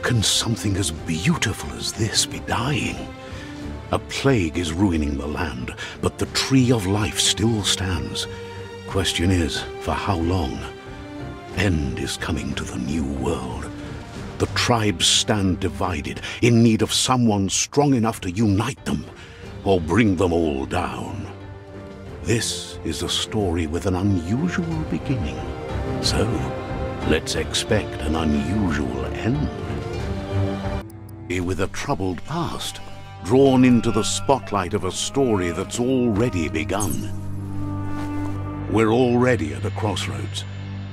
can something as beautiful as this be dying? A plague is ruining the land, but the tree of life still stands. Question is, for how long? End is coming to the new world. The tribes stand divided, in need of someone strong enough to unite them, or bring them all down. This is a story with an unusual beginning. So, let's expect an unusual end. With a troubled past, drawn into the spotlight of a story that's already begun. We're already at a crossroads.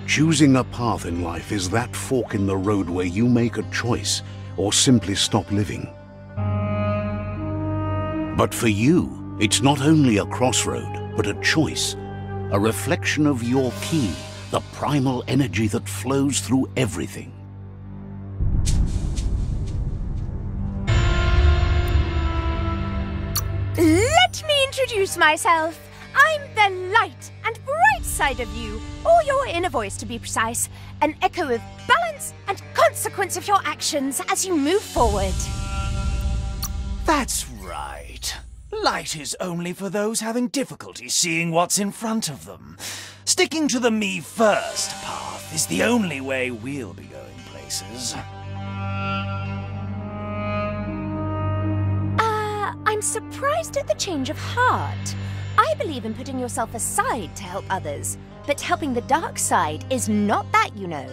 Choosing a path in life is that fork in the road where you make a choice or simply stop living. But for you, it's not only a crossroad, but a choice, a reflection of your key, the primal energy that flows through everything. Let me introduce myself. I'm the light and bright side of you, or your inner voice to be precise, an echo of balance and consequence of your actions as you move forward. That's right. Light is only for those having difficulty seeing what's in front of them. Sticking to the me first path is the only way we'll be going places. I'm surprised at the change of heart. I believe in putting yourself aside to help others, but helping the dark side is not that, you know.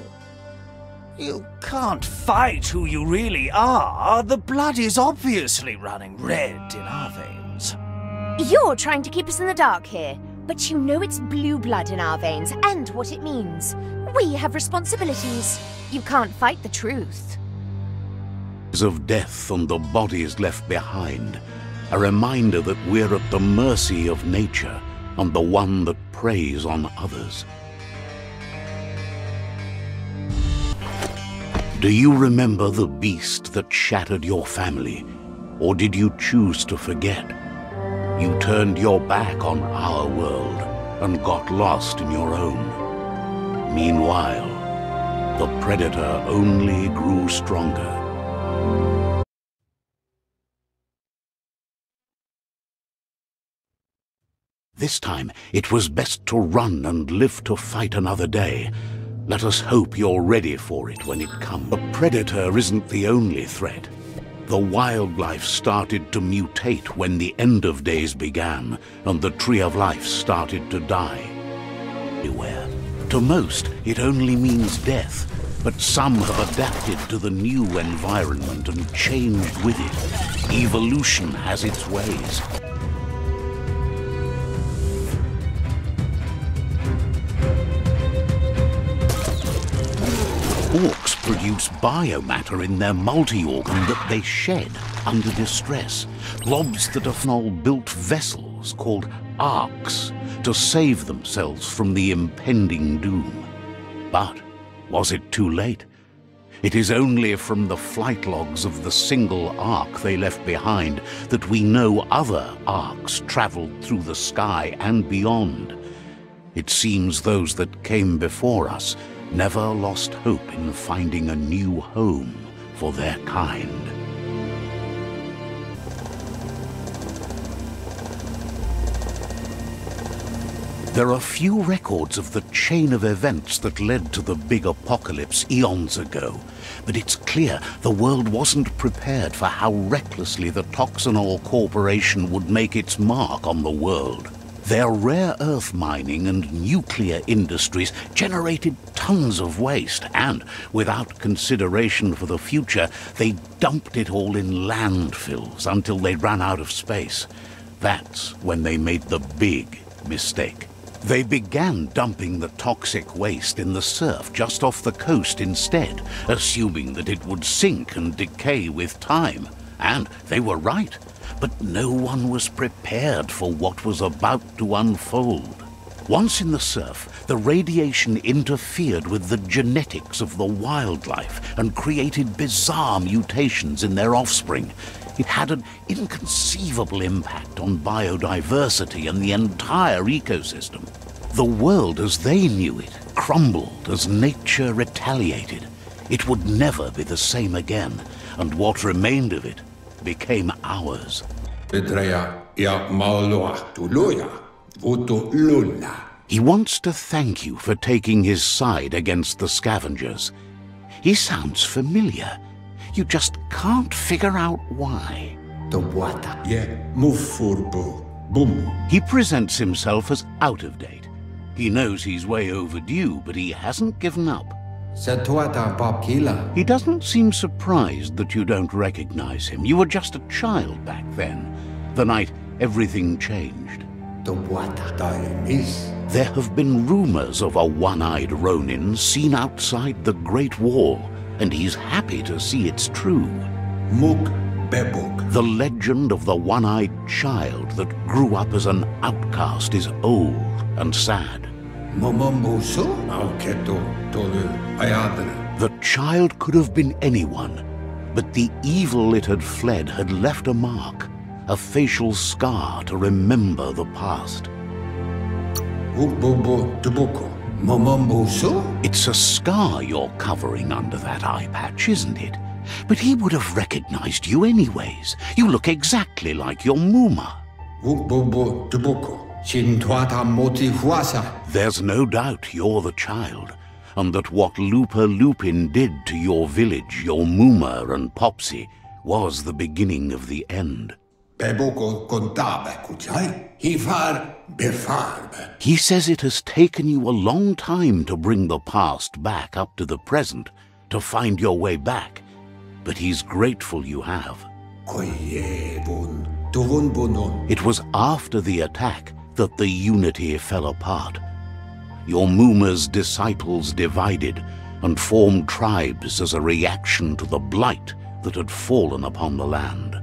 You can't fight who you really are. The blood is obviously running red in our veins. You're trying to keep us in the dark here, but you know it's blue blood in our veins and what it means. We have responsibilities. You can't fight the truth. Of death and the bodies left behind, a reminder that we're at the mercy of nature and the one that preys on others. Do you remember the beast that shattered your family, or did you choose to forget? You turned your back on our world and got lost in your own. Meanwhile, the predator only grew stronger. This time, it was best to run and live to fight another day. Let us hope you're ready for it when it comes. The predator isn't the only threat. The wildlife started to mutate when the end of days began, and the tree of life started to die. Beware. To most, it only means death, but some have adapted to the new environment and changed with it. Evolution has its ways. Orcs produce biomatter in their multi-organ that they shed under distress. Lobster-to-phenol built vessels called arks to save themselves from the impending doom. But was it too late? It is only from the flight logs of the single ark they left behind that we know other arks traveled through the sky and beyond. It seems those that came before us never lost hope in finding a new home for their kind. There are few records of the chain of events that led to the big apocalypse eons ago, but it's clear the world wasn't prepared for how recklessly the Toxanol Corporation would make its mark on the world. Their rare earth mining and nuclear industries generated tons of waste, and, without consideration for the future, they dumped it all in landfills until they ran out of space. That's when they made the big mistake. They began dumping the toxic waste in the surf just off the coast instead, assuming that it would sink and decay with time. And they were right. But no one was prepared for what was about to unfold. Once in the surf, the radiation interfered with the genetics of the wildlife and created bizarre mutations in their offspring. It had an inconceivable impact on biodiversity and the entire ecosystem. The world as they knew it crumbled as nature retaliated. It would never be the same again, and what remained of it became ours. He wants to thank you for taking his side against the scavengers. He sounds familiar. You just can't figure out why. He presents himself as out of date. He knows he's way overdue, but he hasn't given up. He doesn't seem surprised that you don't recognize him. You were just a child back then, the night everything changed. There have been rumors of a one-eyed Ronin seen outside the Great Wall, and he's happy to see it's true. The legend of the one-eyed child that grew up as an outcast is old and sad. The child could have been anyone, but the evil it had fled had left a mark, a facial scar to remember the past. It's a scar you're covering under that eye patch, isn't it? But he would have recognized you anyways. You look exactly like your Muma. There's no doubt you're the child, and that what Lupa Lupin did to your village, your Muma and Popsy, was the beginning of the end. He says it has taken you a long time to bring the past back up to the present, to find your way back, but he's grateful you have. It was after the attack that the unity fell apart. Your Muma's disciples divided and formed tribes as a reaction to the blight that had fallen upon the land.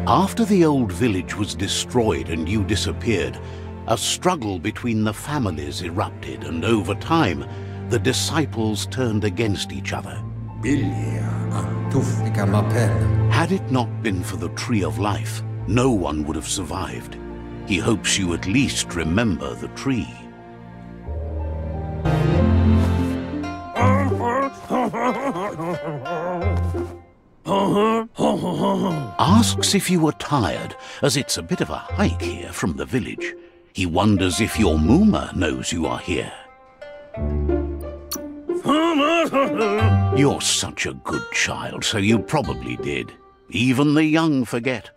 After the old village was destroyed and you disappeared, a struggle between the families erupted, and over time, the disciples turned against each other. Had it not been for the Tree of Life, no one would have survived. He hopes you at least remember the tree. Asks if you were tired, as it's a bit of a hike here from the village. He wonders if your Muma knows you are here. You're such a good child, so you probably did. Even the young forget.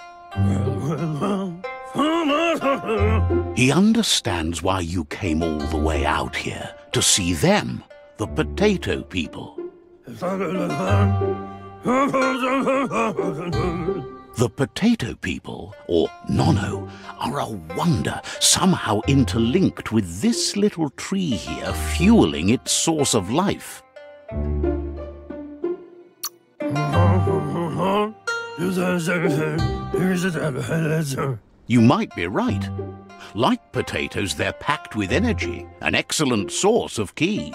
He understands why you came all the way out here, to see them, the potato people. The potato people, or Nono, are a wonder, somehow interlinked with this little tree here, fueling its source of life. You might be right. Like potatoes, they're packed with energy, an excellent source of ki.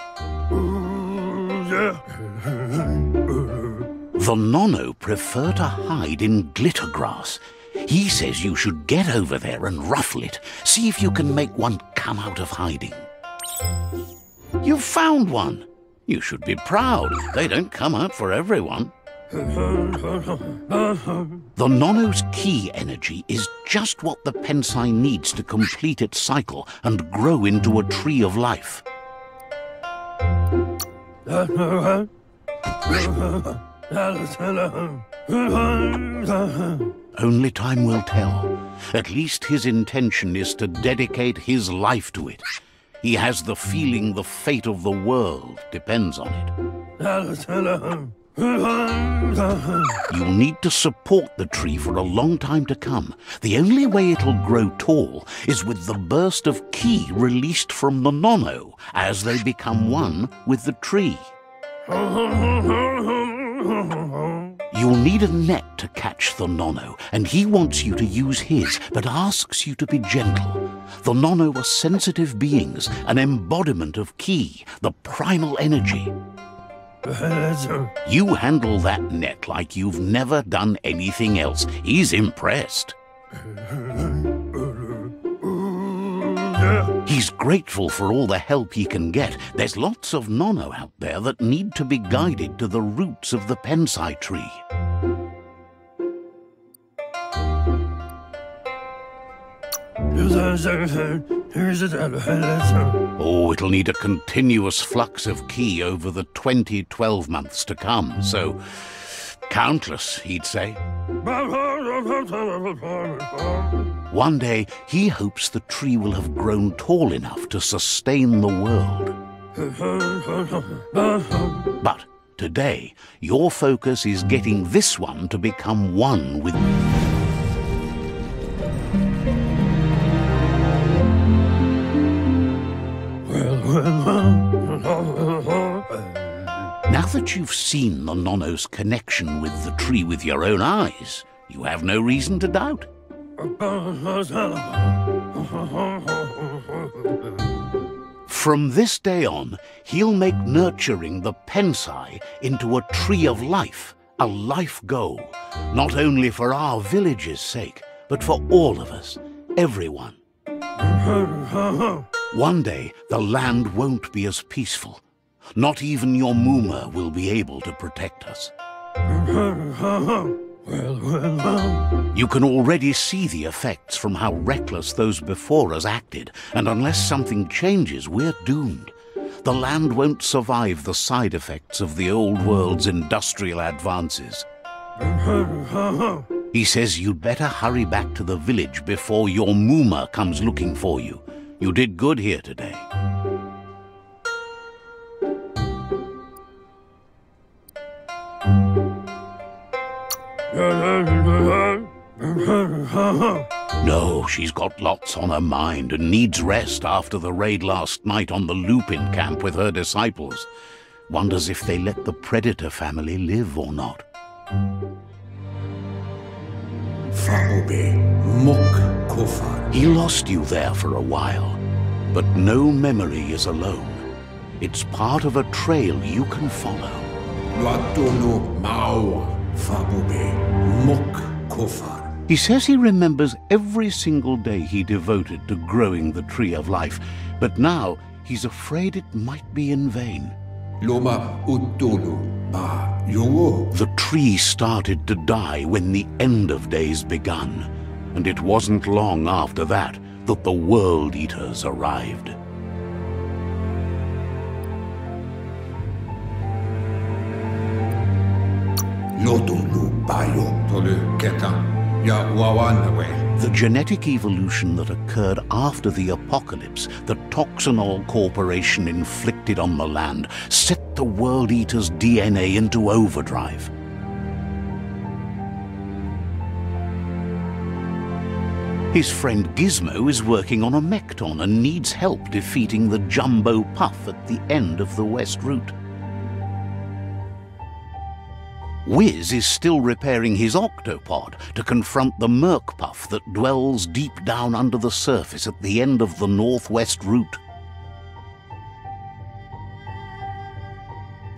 The Nono prefer to hide in glitter grass. He says you should get over there and ruffle it. See if you can make one come out of hiding. You've found one. You should be proud. They don't come out for everyone. The Nono's ki energy is just what the Pensai needs to complete its cycle and grow into a tree of life. Only time will tell. At least his intention is to dedicate his life to it. He has the feeling the fate of the world depends on it. You'll need to support the tree for a long time to come. The only way it'll grow tall is with the burst of ki released from the Nono as they become one with the tree. You'll need a net to catch the Nono, and he wants you to use his, but asks you to be gentle. The Nono are sensitive beings, an embodiment of ki, the primal energy. You handle that net like you've never done anything else. He's impressed. He's grateful for all the help he can get. There's lots of nono out there that need to be guided to the roots of the pensai tree. Oh, it'll need a continuous flux of ki over the 12 months to come, so countless, he'd say. One day, he hopes the tree will have grown tall enough to sustain the world. But today, your focus is getting this one to become one with... Now that you've seen the nono's connection with the tree with your own eyes, you have no reason to doubt. From this day on, he'll make nurturing the pensai into a tree of life, a life goal, not only for our village's sake, but for all of us, everyone. One day, the land won't be as peaceful. Not even your Muma will be able to protect us. You can already see the effects from how reckless those before us acted, and unless something changes, we're doomed. The land won't survive the side effects of the old world's industrial advances. He says you'd better hurry back to the village before your Muma comes looking for you. You did good here today. No, she's got lots on her mind and needs rest after the raid last night on the Lupin camp with her disciples. Wonders if they let the Predator family live or not. He lost you there for a while, but no memory is alone. It's part of a trail you can follow. He says he remembers every single day he devoted to growing the Tree of Life, but now he's afraid it might be in vain. The tree started to die when the end of days begun, and it wasn't long after that that the World Eaters arrived. The genetic evolution that occurred after the apocalypse that Toxanol Corporation inflicted on the land set the World Eater's DNA into overdrive. His friend Gizmo is working on a Mekton and needs help defeating the Jumbo Puff at the end of the West Route. Wiz is still repairing his octopod to confront the Merc Puff that dwells deep down under the surface at the end of the Northwest Route.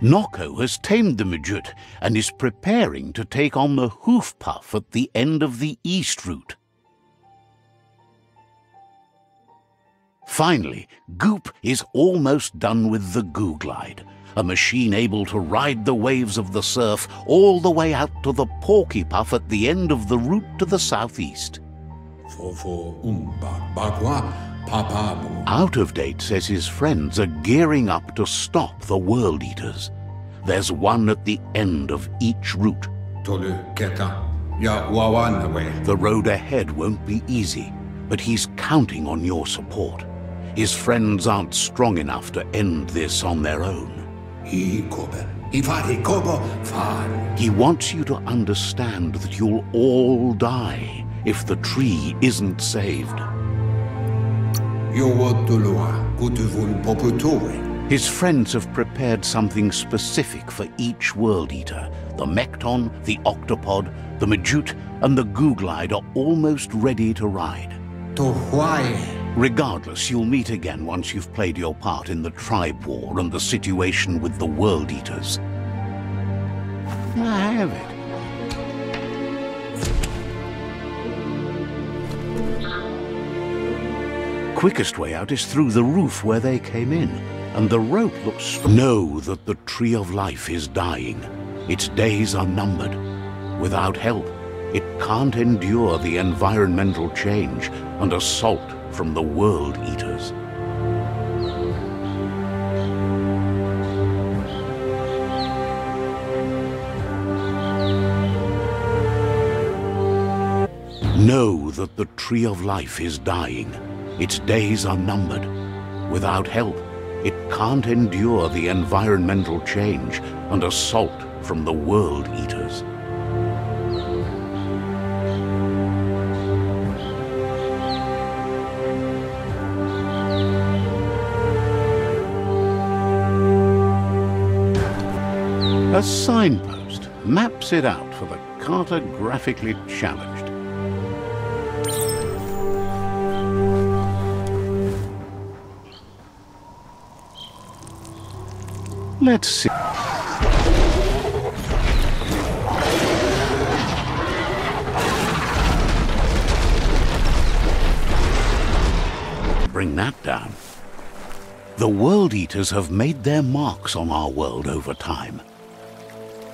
Noko has tamed the Midget and is preparing to take on the Hoof Puff at the end of the East Route. Finally, Goop is almost done with the Goo Glide, a machine able to ride the waves of the surf all the way out to the Porky Puff at the end of the route to the southeast. Out of Date says his friends are gearing up to stop the World Eaters. There's one at the end of each route. The road ahead won't be easy, but he's counting on your support. His friends aren't strong enough to end this on their own. He wants you to understand that you'll all die if the tree isn't saved. His friends have prepared something specific for each World Eater. The Mekton, the Octopod, the Majute, and the Goo Glide are almost ready to ride. Regardless, you'll meet again once you've played your part in the tribe war and the situation with the World Eaters. I have it. quickest way out is through the roof where they came in, and the rope looks strong. Know that the Tree of Life is dying. Its days are numbered. Without help, it can't endure the environmental change and assault from the World Eaters. Know that the Tree of Life is dying. Its days are numbered. Without help, it can't endure the environmental change and assault from the World Eaters. A signpost maps it out for the cartographically challenged. Let's see. Bring that down. The World Eaters have made their marks on our world over time.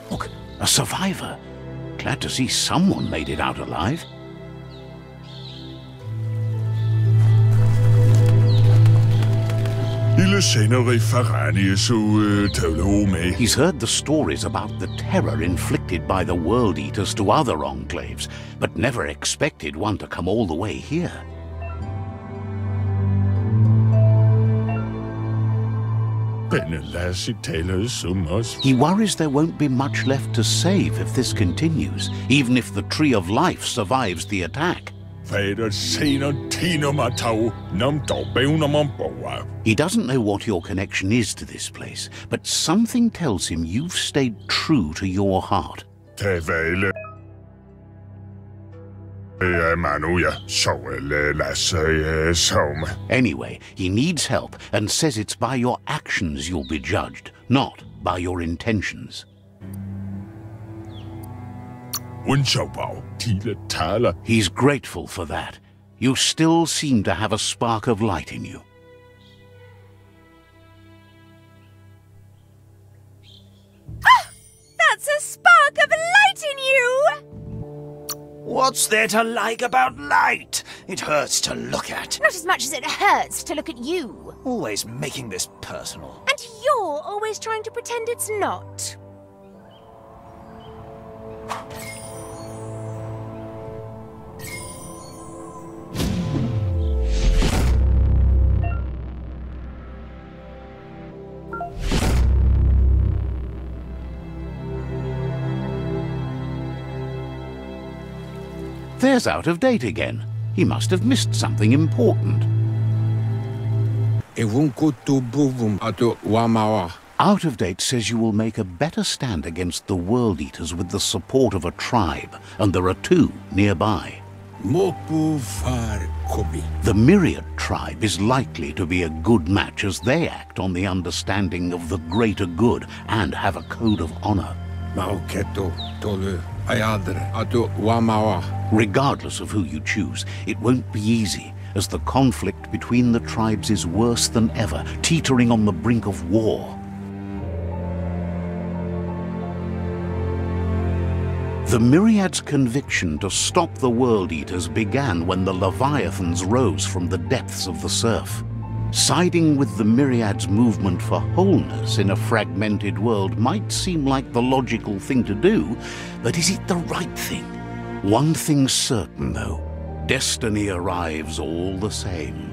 Look, a survivor. Glad to see someone made it out alive. He's heard the stories about the terror inflicted by the World Eaters to other enclaves, but never expected one to come all the way here. He worries there won't be much left to save if this continues, even if the Tree of Life survives the attack. He doesn't know what your connection is to this place, but something tells him you've stayed true to your heart. Anyway, he needs help and says it's by your actions you'll be judged, not by your intentions. He's grateful for that. You still seem to have a spark of light in you. Ah! That's a spark of light in you! What's there to like about light? It hurts to look at. Not as much as it hurts to look at you. Always making this personal. And you're always trying to pretend it's not. There's Out of Date again. He must have missed something important. Out of Date says you will make a better stand against the World Eaters with the support of a tribe, and there are two nearby. The Myriad tribe is likely to be a good match as they act on the understanding of the greater good and have a code of honor. Regardless of who you choose, it won't be easy, as the conflict between the tribes is worse than ever, teetering on the brink of war. The Myriad's conviction to stop the World Eaters began when the Leviathans rose from the depths of the surf. Siding with the Myriad's movement for wholeness in a fragmented world might seem like the logical thing to do, but is it the right thing? One thing's certain, though. Destiny arrives all the same.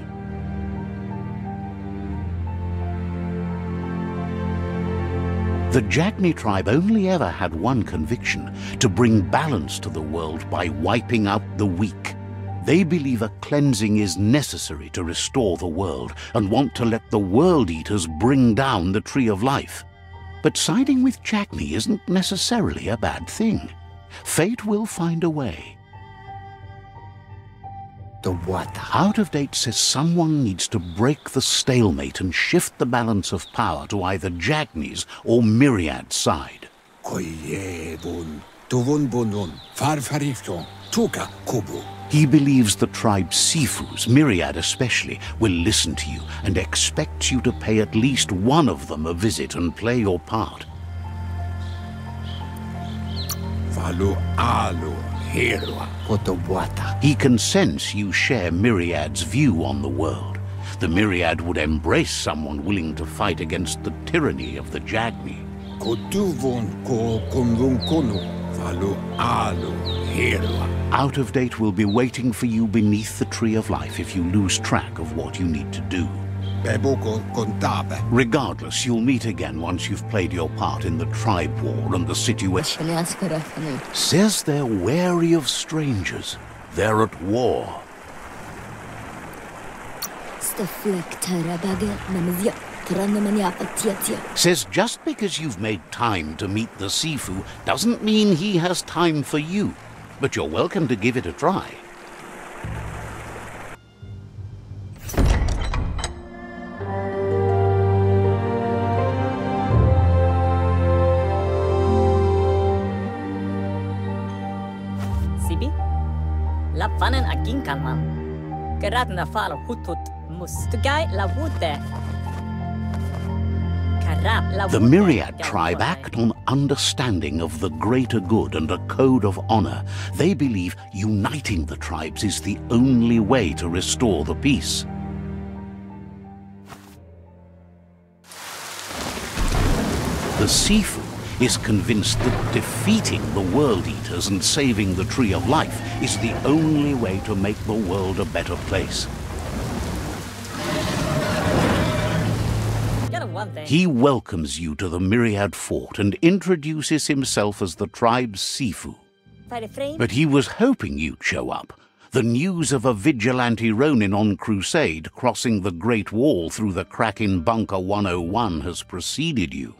The Jagni tribe only ever had one conviction: to bring balance to the world by wiping out the weak. They believe a cleansing is necessary to restore the world and want to let the World Eaters bring down the Tree of Life. But siding with Jagni isn't necessarily a bad thing. Fate will find a way. Out of Date says someone needs to break the stalemate and shift the balance of power to either Jagni's or Myriad's side. He believes the tribe's Sifus, Myriad especially, will listen to you and expects you to pay at least one of them a visit and play your part. He can sense you share Myriad's view on the world. The Myriad would embrace someone willing to fight against the tyranny of the Jagni. Out of Date will be waiting for you beneath the Tree of Life if you lose track of what you need to do. Regardless, you'll meet again once you've played your part in the tribe war and the situation. Says they're wary of strangers. They're at war. Says just because you've made time to meet the Sifu doesn't mean he has time for you. But you're welcome to give it a try. Sibi? Lapanen agin kalman. Geradna falo hutut mustugai la wute. The Myriad tribe act on understanding of the greater good and a code of honor. They believe uniting the tribes is the only way to restore the peace. The Sifu is convinced that defeating the World Eaters and saving the Tree of Life is the only way to make the world a better place. He welcomes you to the Myriad Fort and introduces himself as the tribe's Sifu. But he was hoping you'd show up. The news of a vigilante Ronin on crusade crossing the Great Wall through the crack in Bunker 101 has preceded you.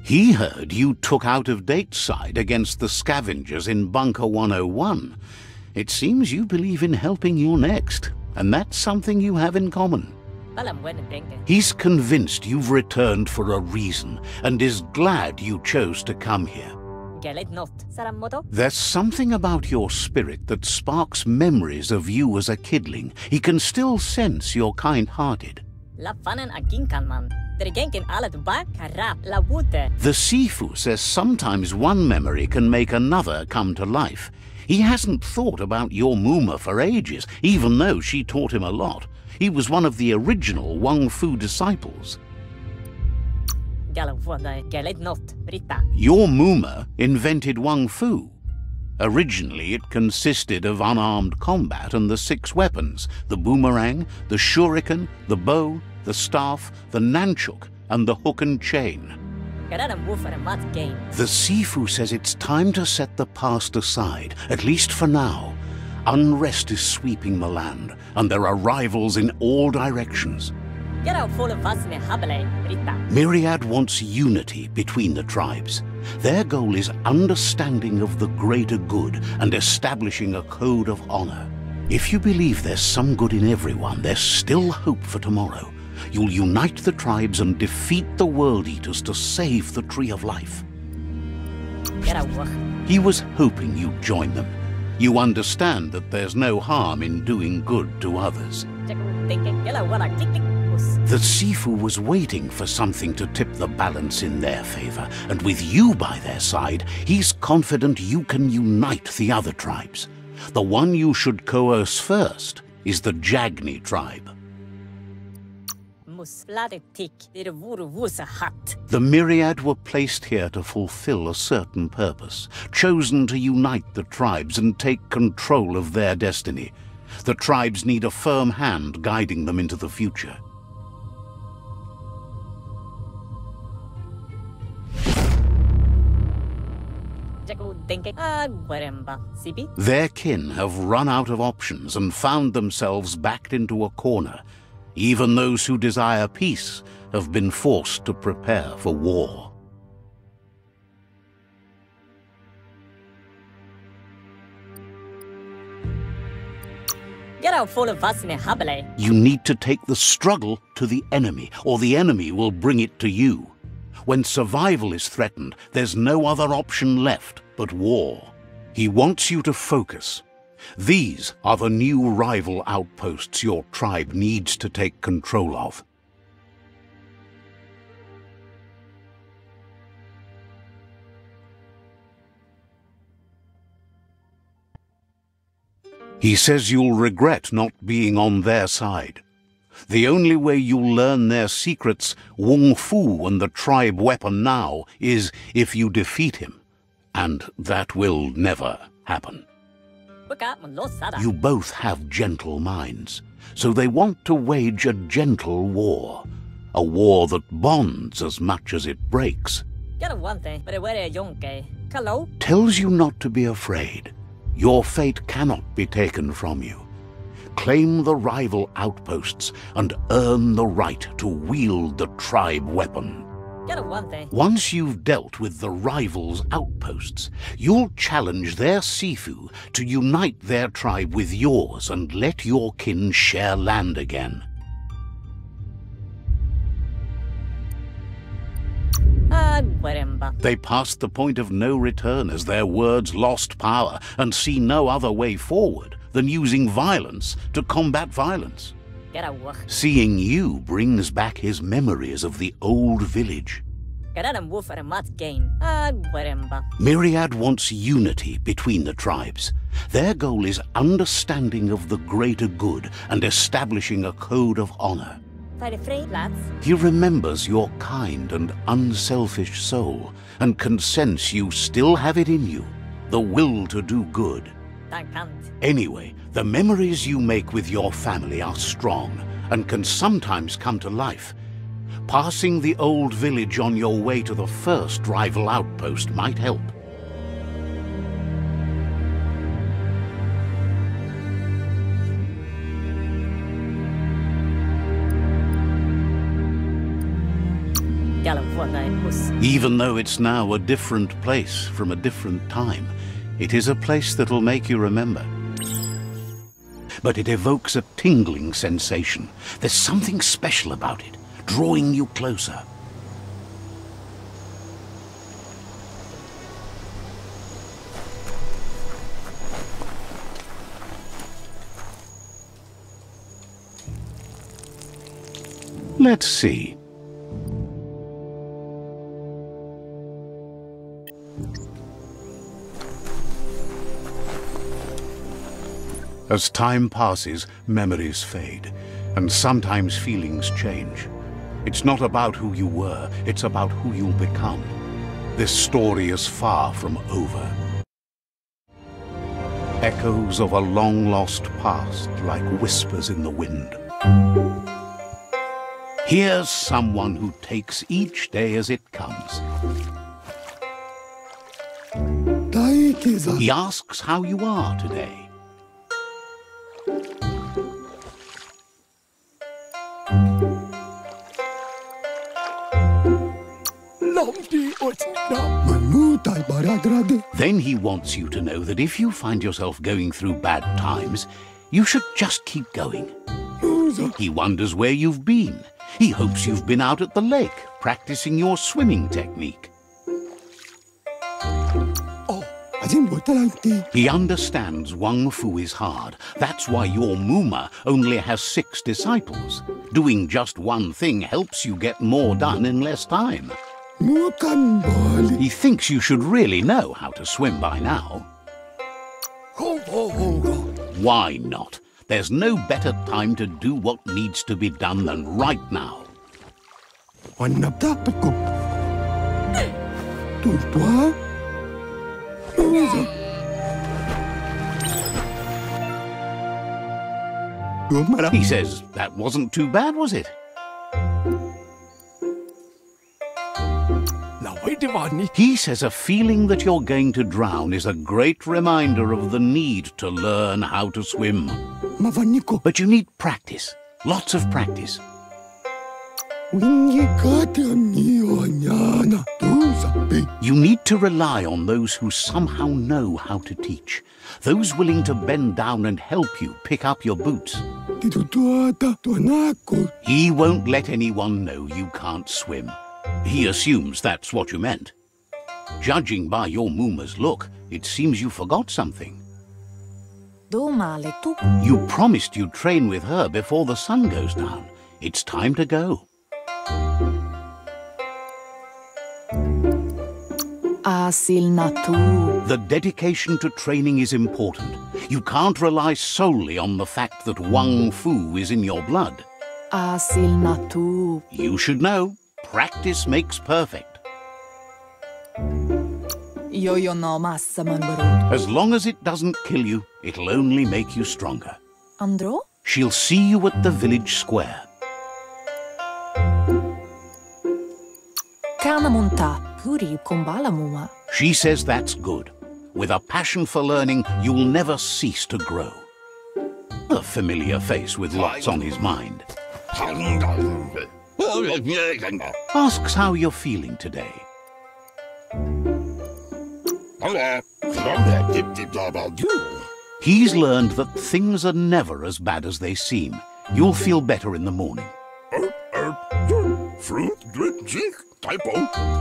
He heard you took Out of Date's side against the scavengers in Bunker 101. It seems you believe in helping your next. And that's something you have in common. He's convinced you've returned for a reason and is glad you chose to come here. There's something about your spirit that sparks memories of you as a kidling. He can still sense you're kind-hearted. The Sifu says sometimes one memory can make another come to life. He hasn't thought about your Muma for ages, even though she taught him a lot. He was one of the original Wang Fu disciples. Your Muma invented Wang Fu. Originally, it consisted of unarmed combat and the 6 weapons: the boomerang, the shuriken, the bow, the staff, the nunchuk, and the hook and chain. The Sifu says it's time to set the past aside, at least for now. Unrest is sweeping the land, and there are rivals in all directions. Myriad wants unity between the tribes. Their goal is understanding of the greater good and establishing a code of honor. If you believe there's some good in everyone, there's still hope for tomorrow. You'll unite the tribes and defeat the World Eaters to save the Tree of Life. He was hoping you'd join them. You understand that there's no harm in doing good to others. The Sifu was waiting for something to tip the balance in their favor, and with you by their side, he's confident you can unite the other tribes. The one you should coerce first is the Jagni tribe. The Myriad were placed here to fulfill a certain purpose, chosen to unite the tribes and take control of their destiny. The tribes need a firm hand guiding them into the future. Their kin have run out of options and found themselves backed into a corner. Even those who desire peace have been forced to prepare for war. You need to take the struggle to the enemy, or the enemy will bring it to you. When survival is threatened, there's no other option left but war. He wants you to focus. These are the new rival outposts your tribe needs to take control of. He says you'll regret not being on their side. The only way you'll learn their secrets, Wung Fu and the tribe weapon now, is if you defeat him. And that will never happen. You both have gentle minds, so they want to wage a gentle war. A war that bonds as much as it breaks. Tells you not to be afraid. Your fate cannot be taken from you. Claim the rival outposts and earn the right to wield the tribe weapon. Once you've dealt with the rivals' outposts, you'll challenge their Sifu to unite their tribe with yours and let your kin share land again. They passed the point of no return as their words lost power and see no other way forward than using violence to combat violence. Seeing you brings back his memories of the old village. Myriad wants unity between the tribes. Their goal is understanding of the greater good and establishing a code of honor. He remembers your kind and unselfish soul and can sense you still have it in you, the will to do good. Anyway, the memories you make with your family are strong and can sometimes come to life. Passing the old village on your way to the first rival outpost might help. Even though it's now a different place from a different time, it is a place that'll make you remember. But it evokes a tingling sensation. There's something special about it, drawing you closer. Let's see. As time passes, memories fade, and sometimes feelings change. It's not about who you were, it's about who you'll become. This story is far from over. Echoes of a long-lost past like whispers in the wind. Here's someone who takes each day as it comes. He asks how you are today. Then he wants you to know that if you find yourself going through bad times, you should just keep going. He wonders where you've been. He hopes you've been out at the lake, practicing your swimming technique. He understands Wung Fu is hard. That's why your Muma only has 6 disciples. Doing just one thing helps you get more done in less time. He thinks you should really know how to swim by now. Why not? There's no better time to do what needs to be done than right now. He says that wasn't too bad, was it? He says a feeling that you're going to drown is a great reminder of the need to learn how to swim. But you need practice, lots of practice. You need to rely on those who somehow know how to teach, those willing to bend down and help you pick up your boots. He won't let anyone know you can't swim. He assumes that's what you meant. Judging by your Mooma's look, it seems you forgot something. Domale tu. You promised you'd train with her before the sun goes down. It's time to go. Asil natu. The dedication to training is important. You can't rely solely on the fact that Wang Fu is in your blood. Asil natu. You should know, practice makes perfect. Yo no massa man barud. As long as it doesn't kill you, it'll only make you stronger. Andro? She'll see you at the village square. Kana munta. Puri kumbala muma. She says that's good. With a passion for learning, you'll never cease to grow. A familiar face with lots on his mind. Asks how you're feeling today. He's learned that things are never as bad as they seem. You'll feel better in the morning.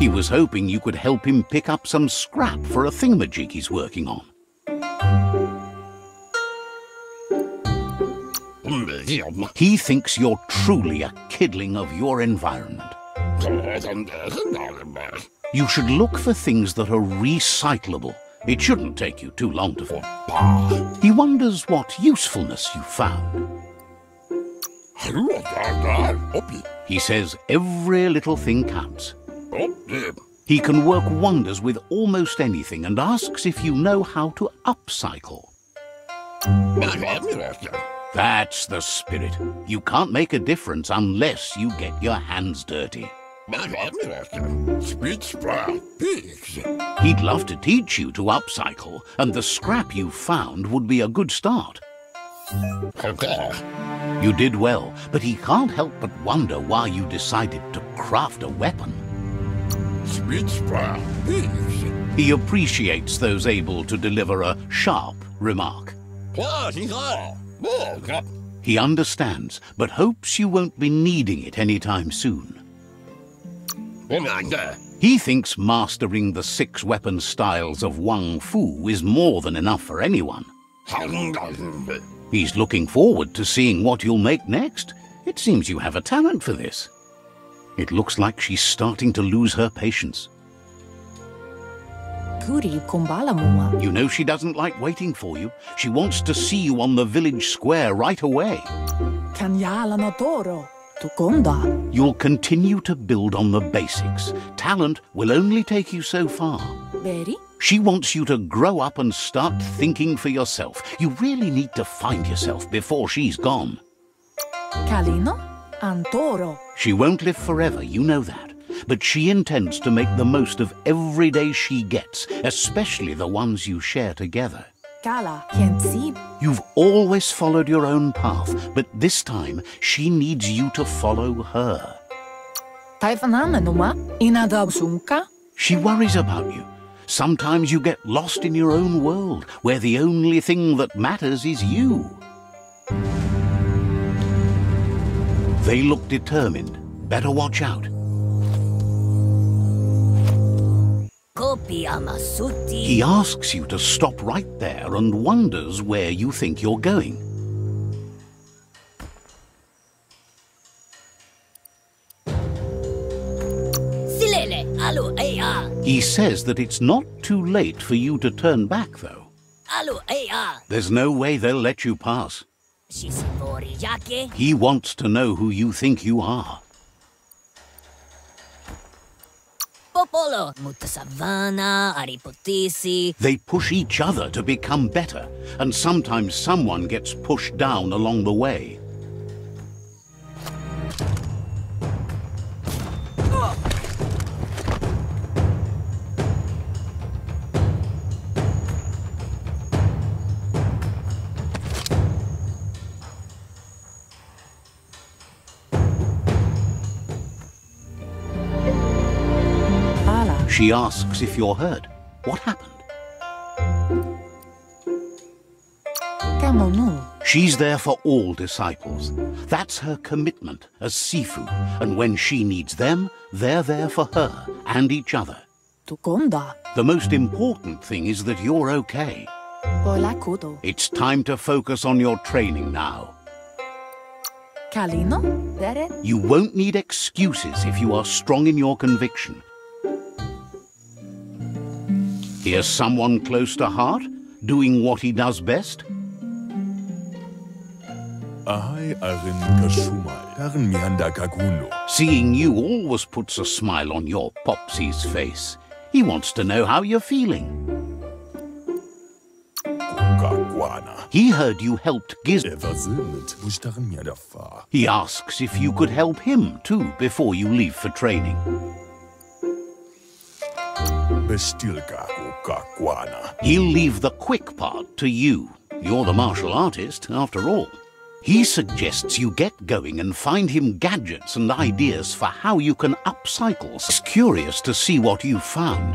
He was hoping you could help him pick up some scrap for a thingamajig he's working on. He thinks you're truly a kidling of your environment. You should look for things that are recyclable. It shouldn't take you too long to find. He wonders what usefulness you found. He says every little thing counts. He can work wonders with almost anything and asks if you know how to upcycle. That's the spirit. You can't make a difference unless you get your hands dirty. He'd love to teach you to upcycle, and the scrap you found would be a good start. You did well, but he can't help but wonder why you decided to craft a weapon. He appreciates those able to deliver a sharp remark. He understands, but hopes you won't be needing it anytime soon. He thinks mastering the 6 weapon styles of Wang Fu is more than enough for anyone. He's looking forward to seeing what you'll make next. It seems you have a talent for this. It looks like she's starting to lose her patience. Puri kumbala muma. You know she doesn't like waiting for you. She wants to see you on the village square right away. Kanyala no toro. Tukonda. You'll continue to build on the basics. Talent will only take you so far. Very? She wants you to grow up and start thinking for yourself. You really need to find yourself before she's gone. Kalino? Antoro. She won't live forever, you know that. But she intends to make the most of every day she gets, especially the ones you share together. Kala, Kensib. You've always followed your own path, but this time she needs you to follow her. Taifanana numa? Inadabsunka? She worries about you. Sometimes you get lost in your own world, where the only thing that matters is you. They look determined. Better watch out. He asks you to stop right there and wonders where you think you're going. He says that it's not too late for you to turn back, though. There's no way they'll let you pass. He wants to know who you think you are. They push each other to become better, and sometimes someone gets pushed down along the way. She asks if you're hurt. What happened? She's there for all disciples. That's her commitment as Sifu, and when she needs them, they're there for her and each other. Tukonda. The most important thing is that you're okay. Poila kudo. It's time to focus on your training now. Kalino? Dere? You won't need excuses if you are strong in your conviction. Here's someone close to heart, doing what he does best. Ahai arin kasumai, tarin mianda kaguno. Seeing you always puts a smile on your Popsy's face. He wants to know how you're feeling. Kukakwana. He heard you helped Giz. Eversinnet, muss tarin mianda fa. He asks if you could help him too before you leave for training. Bestilka kukakwana. He'll leave the quick part to you. You're the martial artist, after all. He suggests you get going and find him gadgets and ideas for how you can upcycle. He's curious to see what you've found.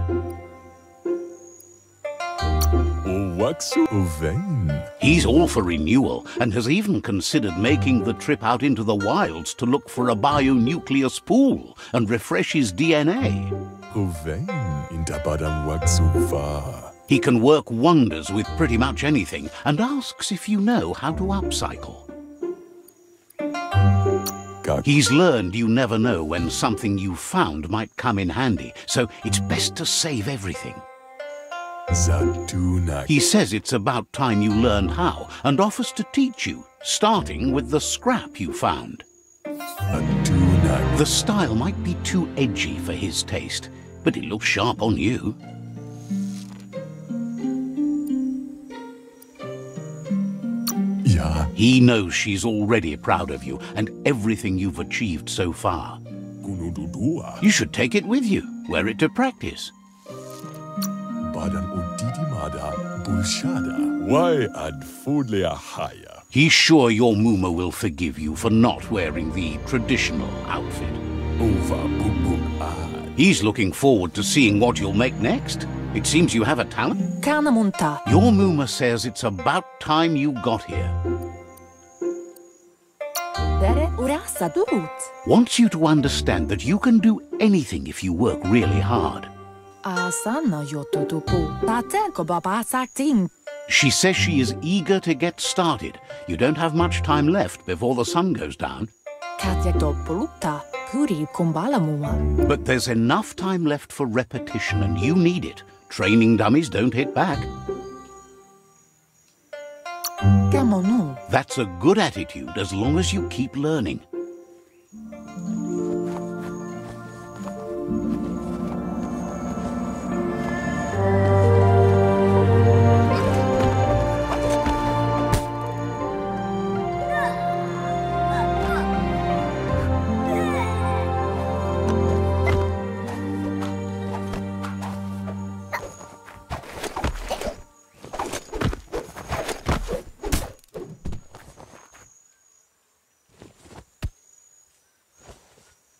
Owaxu ovain. He's all for renewal and has even considered making the trip out into the wilds to look for a bionucleus pool and refresh his DNA. Ovain intabadam waxu va. He can work wonders with pretty much anything and asks if you know how to upcycle. He's learned you never know when something you found might come in handy, so it's best to save everything. Zatuna. He says it's about time you learned how and offers to teach you, starting with the scrap you found. Atuna. The style might be too edgy for his taste, but it looks sharp on you. Ja. He knows she's already proud of you and everything you've achieved so far. Gunududua. You should take it with you, wear it to practice. Badan udidimada bulshada. Why ad fudlea haya? He's sure your Muma will forgive you for not wearing the traditional outfit. Ova bubuk ad. He's looking forward to seeing what you'll make next. It seems you have a talent. Kanamunta. Your Muma says it's about time you got here. Dere urasa dut. Wants you to understand that you can do anything if you work really hard. Asana yotutupu. Tate ko babasa ting. She says she is eager to get started. You don't have much time left before the sun goes down. Katyatopuluta. Puri kumbala muma. But there's enough time left for repetition and you need it. Training dummies don't hit back. Kamonu. That's a good attitude as long as you keep learning.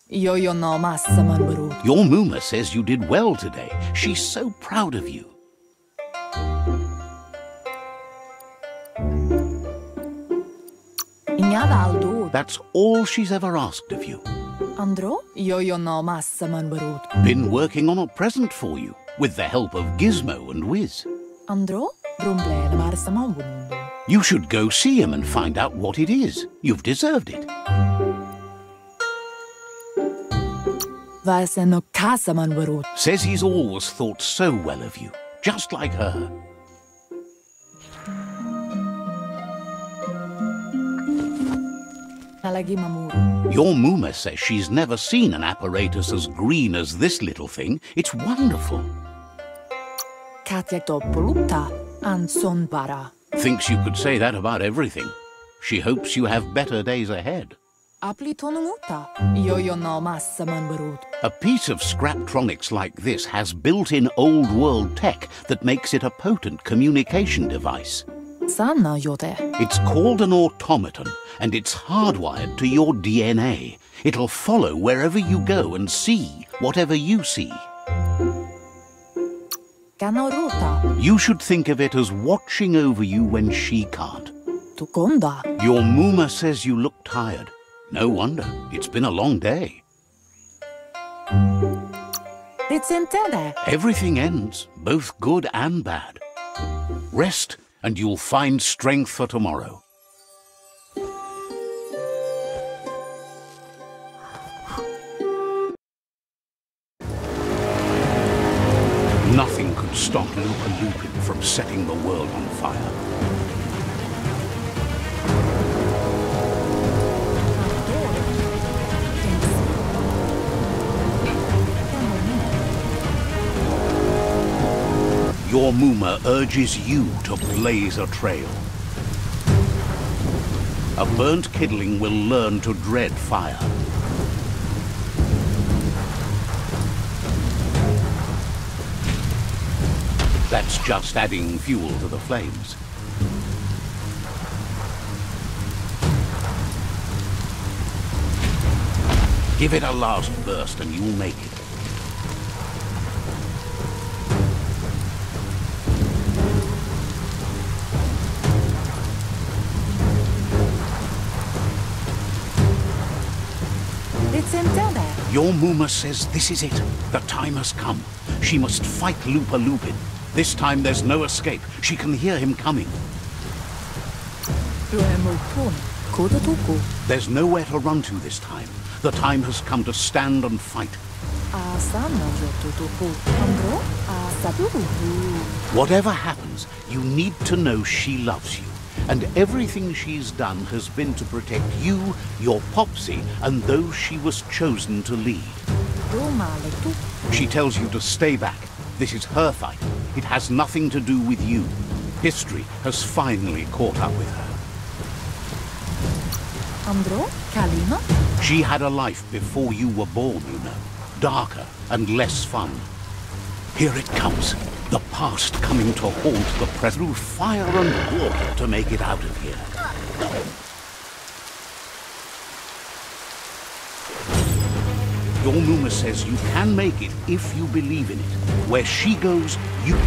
Yo no massa manbarut. Your Muma says you did well today. She's so proud of you. Inyada aldo. That's all she's ever asked of you. Andro? Yo no massa manbarut. Been working on a present for you, with the help of Gizmo and Wiz. Andro? Brumble marsa manbunundo. You should go see him and find out what it is. You've deserved it. Vase no casa manbarut. Says he's always thought so well of you, just like her. Nalagi mamuru. Your Muma says she's never seen an apparatus as green as this little thing. It's wonderful. Katyatopuluta. Anson bara. Thinks you could say that about everything. She hopes you have better days ahead. Aplitonumuta. Yo no massa manbarut. A piece of Scraptronics like this has built-in old-world tech that makes it a potent communication device. Sana yote. It's called an automaton, and it's hardwired to your DNA. It'll follow wherever you go and see whatever you see. Kanoruta. You should think of it as watching over you when she can't. Tukonda. Your Muma says you look tired. No wonder. It's been a long day. It's intended. Everything ends, both good and bad. Rest, and you'll find strength for tomorrow. Nothing could stop Lupin from setting the world on fire. Your Muma urges you to blaze a trail. A burnt kidling will learn to dread fire. That's just adding fuel to the flames. Give it a last burst and you'll make it. It's intended. Your Muma says this is it. The time has come. She must fight Lupin. This time there's no escape. She can hear him coming. There's nowhere to run to this time. The time has come to stand and fight. Whatever happens, you need to know she loves you. And everything she's done has been to protect you, your Popsy, and those she was chosen to lead. She tells you to stay back. This is her fight. It has nothing to do with you. History has finally caught up with her. She had a life before you were born, you know. Darker and less fun. Here it comes. The past coming to haunt the present through fire and water to make it out of here. Your Muma says you can make it if you believe in it. Where she goes, you...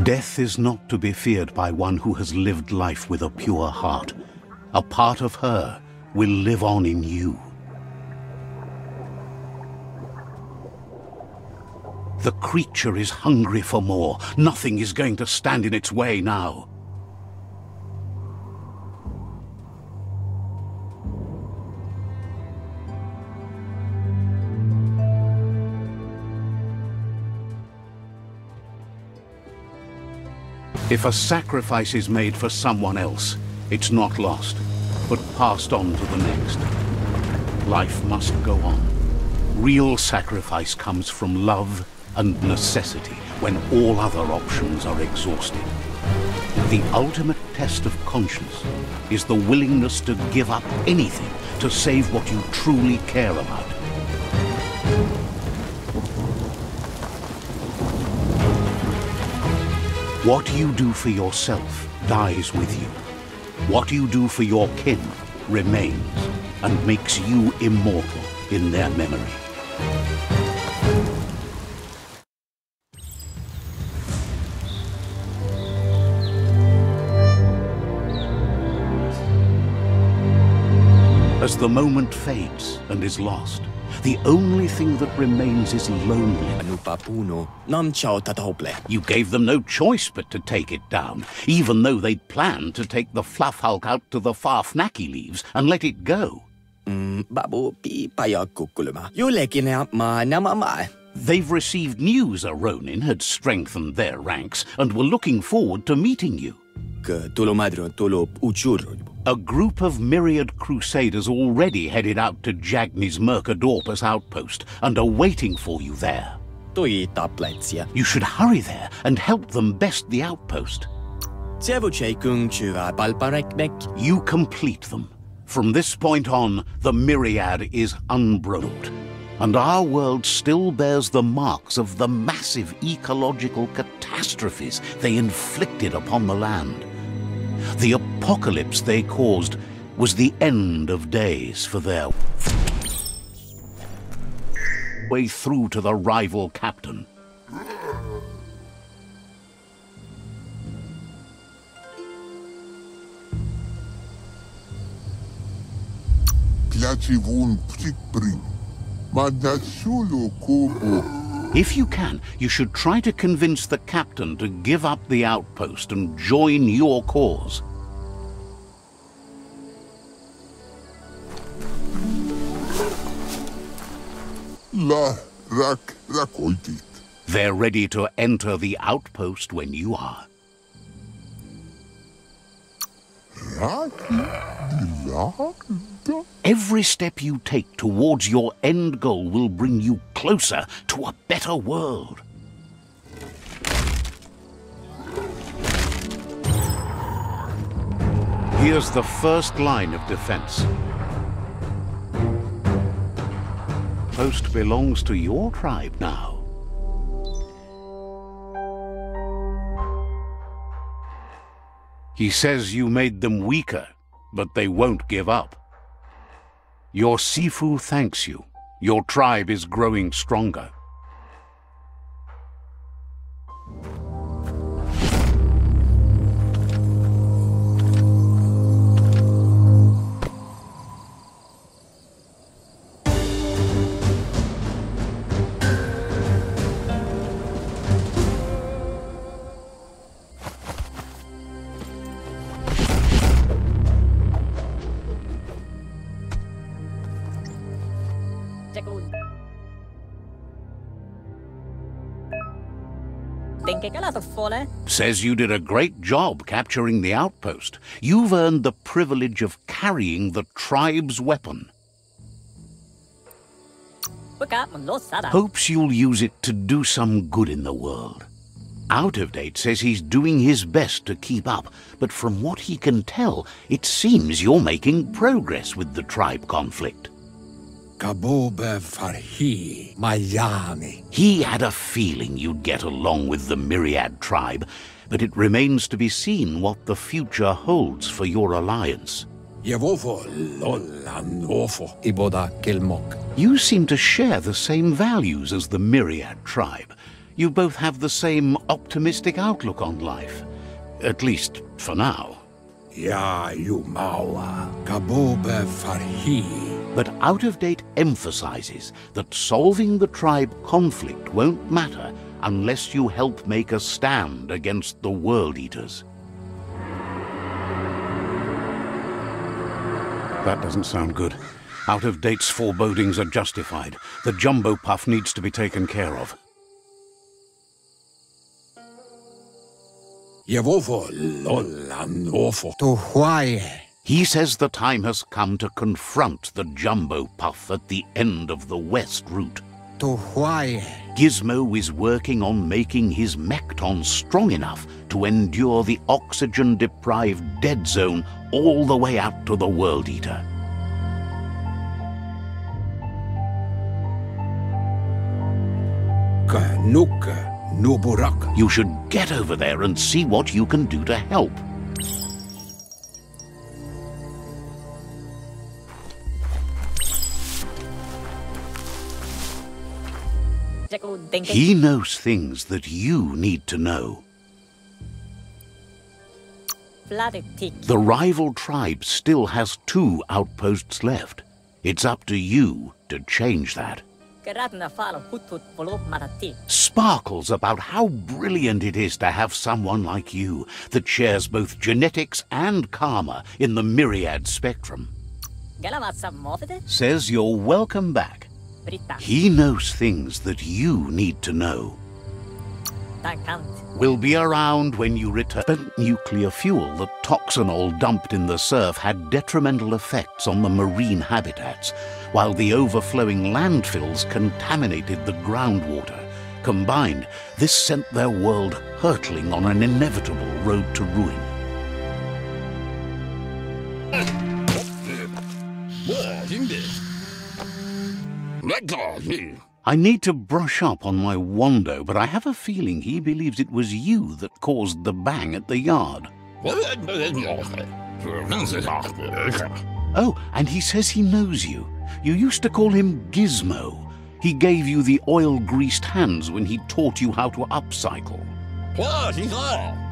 Death is not to be feared by one who has lived life with a pure heart. A part of her will live on in you. The creature is hungry for more. Nothing is going to stand in its way now. If a sacrifice is made for someone else, it's not lost, but passed on to the next. Life must go on. Real sacrifice comes from love and necessity when all other options are exhausted. The ultimate test of conscience is the willingness to give up anything to save what you truly care about. What you do for yourself dies with you. What you do for your kin remains and makes you immortal in their memory. As the moment fades and is lost, the only thing that remains is loneliness. You gave them no choice but to take it down, even though they'd planned to take the Fluff Hulk out to the far Fnacky Leaves and let it go. They've received news a Ronin had strengthened their ranks and were looking forward to meeting you. A group of myriad crusaders already headed out to Jagni's Mercadorpus outpost and are waiting for you there. You should hurry there and help them best the outpost. You complete them. From this point on, the myriad is unbroken, and our world still bears the marks of the massive ecological catastrophes they inflicted upon the land. The apocalypse they caused was the end of days for their... way through to the rival captain. If you can, you should try to convince the captain to give up the outpost and join your cause. They're ready to enter the outpost when you are. Every step you take towards your end goal will bring you closer to a better world. Here's the first line of defense. Post belongs to your tribe now. He says you made them weaker, but they won't give up. Your Sifu thanks you. Your tribe is growing stronger. Says you did a great job capturing the outpost. You've earned the privilege of carrying the tribe's weapon. Hopes you'll use it to do some good in the world. Out of Date says he's doing his best to keep up, but from what he can tell, it seems you're making progress with the tribe conflict. He had a feeling you'd get along with the Myriad tribe, but it remains to be seen what the future holds for your alliance. You seem to share the same values as the Myriad tribe. You both have the same optimistic outlook on life. At least, for now. But Out of Date emphasizes that solving the tribe conflict won't matter unless you help make a stand against the World Eaters. That doesn't sound good. Out of Date's forebodings are justified. The Jumbo Puff needs to be taken care of. He says the time has come to confront the Jumbo Puff at the end of the West route. Gizmo is working on making his Mekton strong enough to endure the oxygen-deprived dead zone all the way out to the World Eater. You should get over there and see what you can do to help. He knows things that you need to know. The rival tribe still has 2 outposts left. It's up to you to change that. Sparkles about how brilliant it is to have someone like you that shares both genetics and karma in the Myriad spectrum. Says you're welcome back. He knows things that you need to know. We'll be around when you return. Spent nuclear fuel that Toxanol dumped in the surf had detrimental effects on the marine habitats, while the overflowing landfills contaminated the groundwater. Combined, this sent their world hurtling on an inevitable road to ruin. I need to brush up on my Wando, but I have a feeling he believes it was you that caused the bang at the yard. Oh, and he says he knows you. You used to call him Gizmo. He gave you the oil-greased hands when he taught you how to upcycle.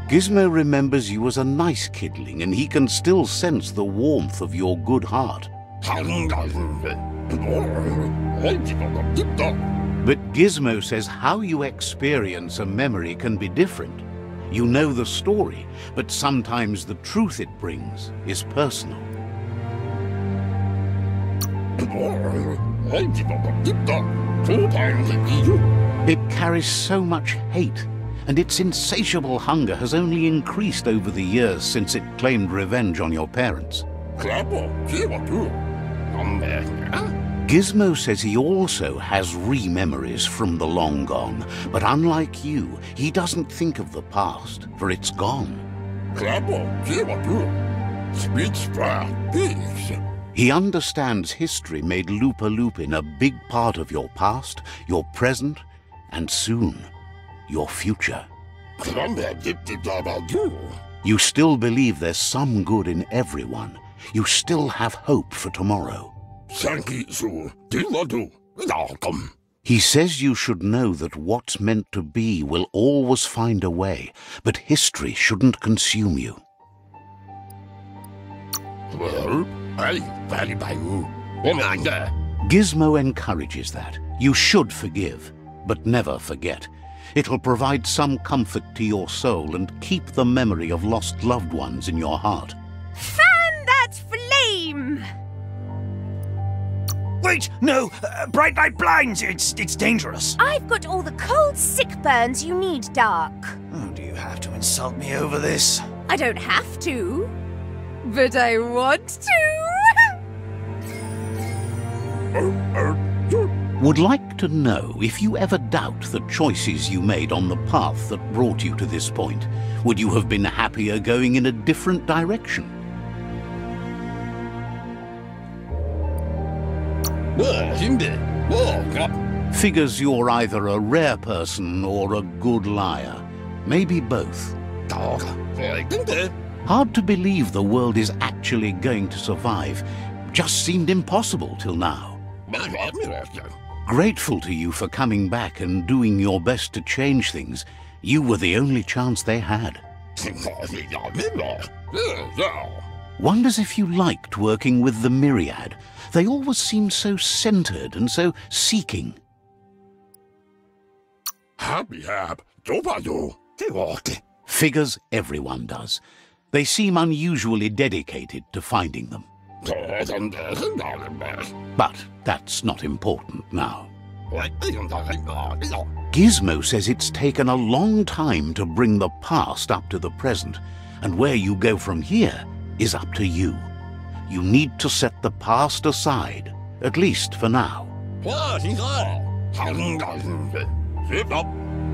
Gizmo remembers you as a nice kidling, and he can still sense the warmth of your good heart. But Gizmo says how you experience a memory can be different. You know the story, but sometimes the truth it brings is personal. It carries so much hate, and its insatiable hunger has only increased over the years since it claimed revenge on your parents. Gizmo says he also has re-memories from the long gone, but unlike you, he doesn't think of the past, for it's gone. He understands history made Lupa Lupin a big part of your past, your present, and soon, your future. You still believe there's some good in everyone. You still have hope for tomorrow. He says you should know that what's meant to be will always find a way, but history shouldn't consume you. Gizmo encourages that. You should forgive, but never forget. It'll provide some comfort to your soul and keep the memory of lost loved ones in your heart. Fan that flame! Wait, no! Bright light blinds! It's dangerous! I've got all the cold, sick burns you need, Dark. Oh, do you have to insult me over this? I don't have to, but I want to. Would like to know if you ever doubt the choices you made on the path that brought you to this point. Would you have been happier going in a different direction? Figures you're either a rare person or a good liar. Maybe both. Hard to believe the world is actually going to survive. Just seemed impossible till now. Grateful to you for coming back and doing your best to change things. You were the only chance they had. Wonders if you liked working with the Myriad. They always seemed so centered and so seeking. Figures everyone does. They seem unusually dedicated to finding them. But that's not important now. Gizmo says it's taken a long time to bring the past up to the present, and where you go from here is up to you. You need to set the past aside, at least for now.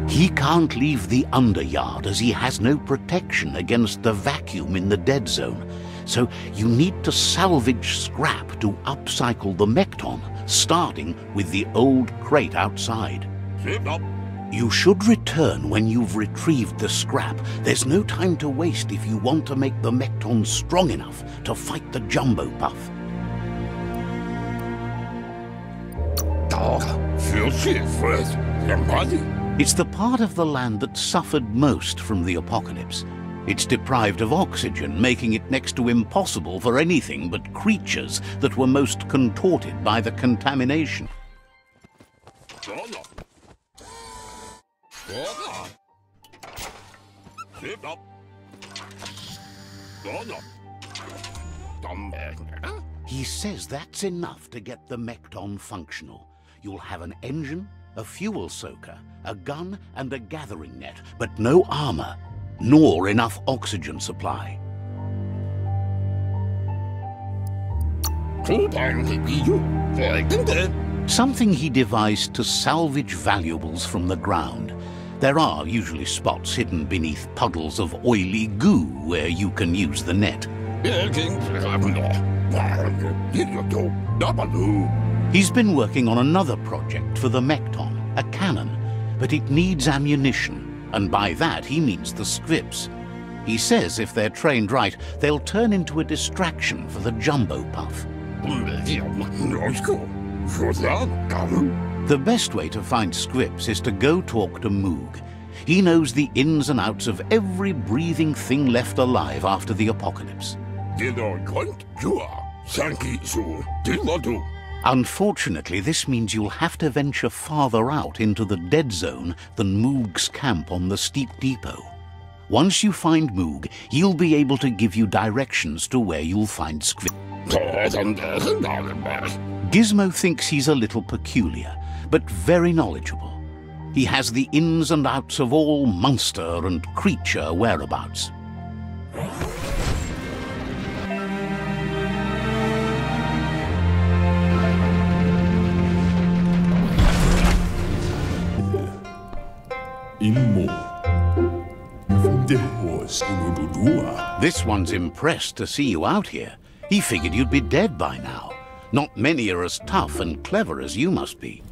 He can't leave the underyard as he has no protection against the vacuum in the dead zone, so you need to salvage scrap to upcycle the Mekton, starting with the old crate outside. You should return when you've retrieved the scrap. There's no time to waste if you want to make the Mekton strong enough to fight the Jumbo Puff. It's the part of the land that suffered most from the apocalypse. It's deprived of oxygen, making it next to impossible for anything but creatures that were most contorted by the contamination. He says that's enough to get the Mekton functional. You'll have an engine, a fuel soaker, a gun, and a gathering net, but no armor, nor enough oxygen supply. Something he devised to salvage valuables from the ground. There are usually spots hidden beneath puddles of oily goo where you can use the net. He's been working on another project for the Mekton, a cannon, but it needs ammunition, and by that he means the squibs. He says if they're trained right, they'll turn into a distraction for the Jumbo Puff. The best way to find Scripps is to go talk to Moog. He knows the ins and outs of every breathing thing left alive after the apocalypse. Unfortunately, this means you'll have to venture farther out into the dead zone than Moog's camp on the steep depot. Once you find Moog, he'll be able to give you directions to where you'll find Scripps. Gizmo thinks he's a little peculiar, but very knowledgeable. He has the ins and outs of all monster and creature whereabouts. This one's impressed to see you out here. He figured you'd be dead by now. Not many are as tough and clever as you must be.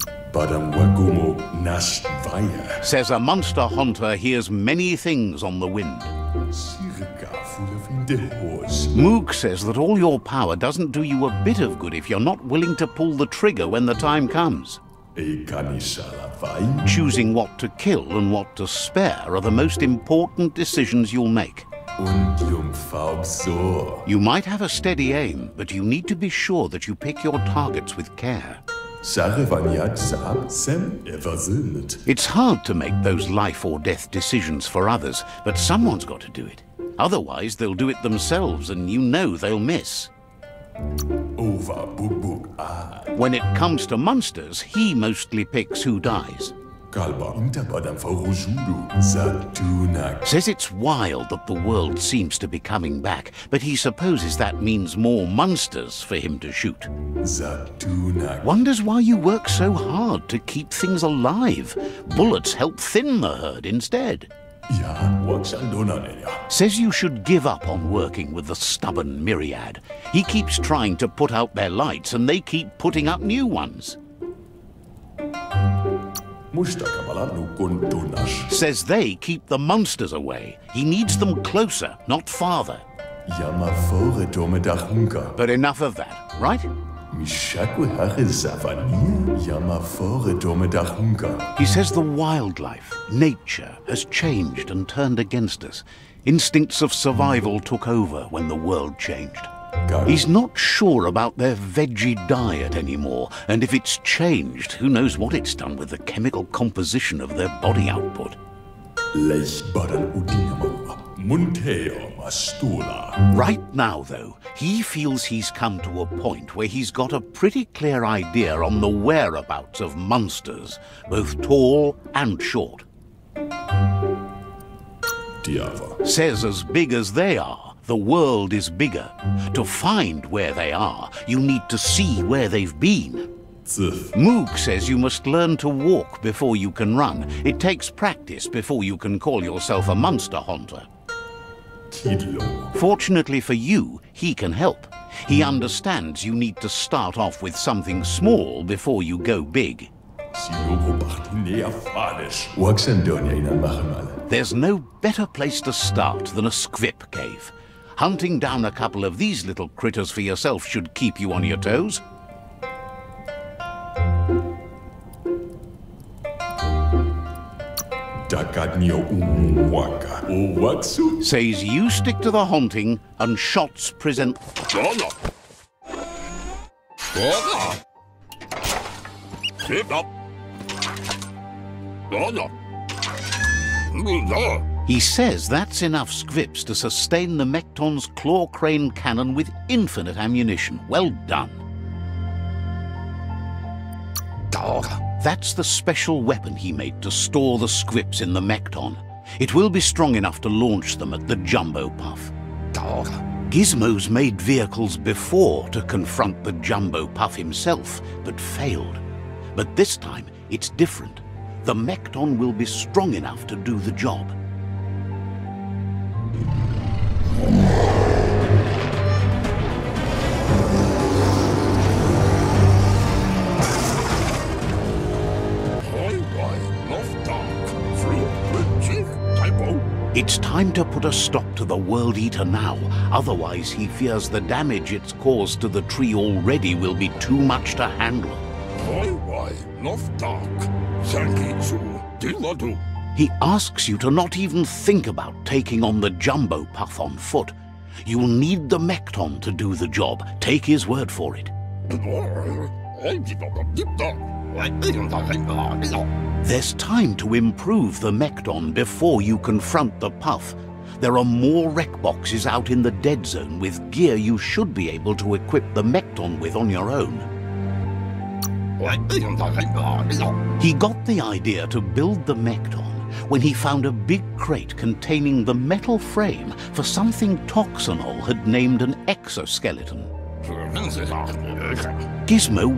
Says a monster hunter hears many things on the wind. Moog says that all your power doesn't do you a bit of good if you're not willing to pull the trigger when the time comes. Choosing what to kill and what to spare are the most important decisions you'll make. You might have a steady aim, but you need to be sure that you pick your targets with care. It's hard to make those life or death decisions for others, but someone's got to do it. Otherwise, they'll do it themselves, and you know they'll miss. When it comes to monsters, he mostly picks who dies. Says it's wild that the world seems to be coming back, but he supposes that means more monsters for him to shoot. Wonders why you work so hard to keep things alive. Bullets help thin the herd instead. Says you should give up on working with the stubborn myriad. He keeps trying to put out their lights and they keep putting up new ones. Says they keep the monsters away. He needs them closer, not farther. But enough of that, right? He says the wildlife, nature, has changed and turned against us. Instincts of survival took over when the world changed. He's not sure about their veggie diet anymore, and if it's changed, who knows what it's done with the chemical composition of their body output. Right now, though, he feels he's come to a point where he's got a pretty clear idea on the whereabouts of monsters, both tall and short. Says as big as they are, the world is bigger. To find where they are, you need to see where they've been. Moog says you must learn to walk before you can run. It takes practice before you can call yourself a monster hunter. Fortunately for you, he can help. He understands you need to start off with something small before you go big. There's no better place to start than a scrip cave. Hunting down a couple of these little critters for yourself should keep you on your toes. Says you stick to the hunting and shots present. He says that's enough scripts to sustain the Mekton's claw crane cannon with infinite ammunition. Well done. That's the special weapon he made to store the scripts in the Mekton. It will be strong enough to launch them at the Jumbo Puff. Gizmo's made vehicles before to confront the Jumbo Puff himself, but failed. But this time, it's different. The Mekton will be strong enough to do the job. It's time to put a stop to the World Eater now, otherwise he fears the damage it's caused to the tree already will be too much to handle. He asks you to not even think about taking on the jumbo puff on foot. You'll need the Mekton to do the job. Take his word for it. There's time to improve the Mekton before you confront the puff. There are more wreck boxes out in the dead zone with gear you should be able to equip the Mekton with on your own. He got the idea to build the Mekton when he found a big crate containing the metal frame for something Toxanol had named an exoskeleton. Gizmo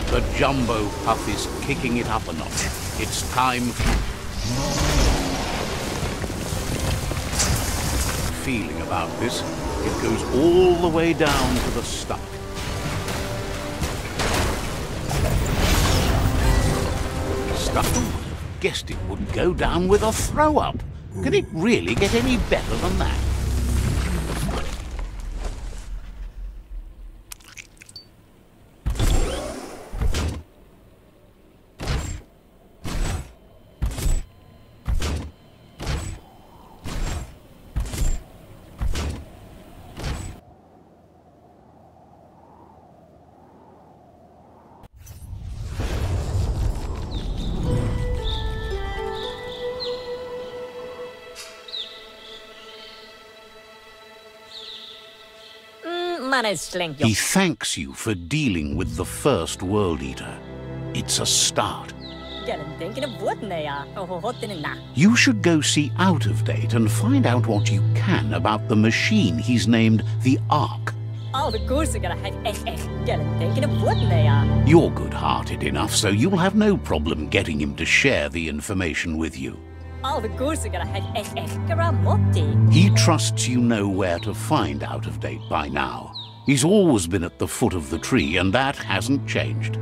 The jumbo puff is kicking it up a notch. It's time. Feeling about this, it goes all the way down to the stomach. Stuffle would have guessed it would go down with a throw-up. Could it really get any better than that? He thanks you for dealing with the first World Eater. It's a start. You should go see Out of Date and find out what you can about the machine he's named the Ark. You're good-hearted enough, so you'll have no problem getting him to share the information with you. He trusts you know where to find Out of Date by now. He's always been at the foot of the tree, and that hasn't changed.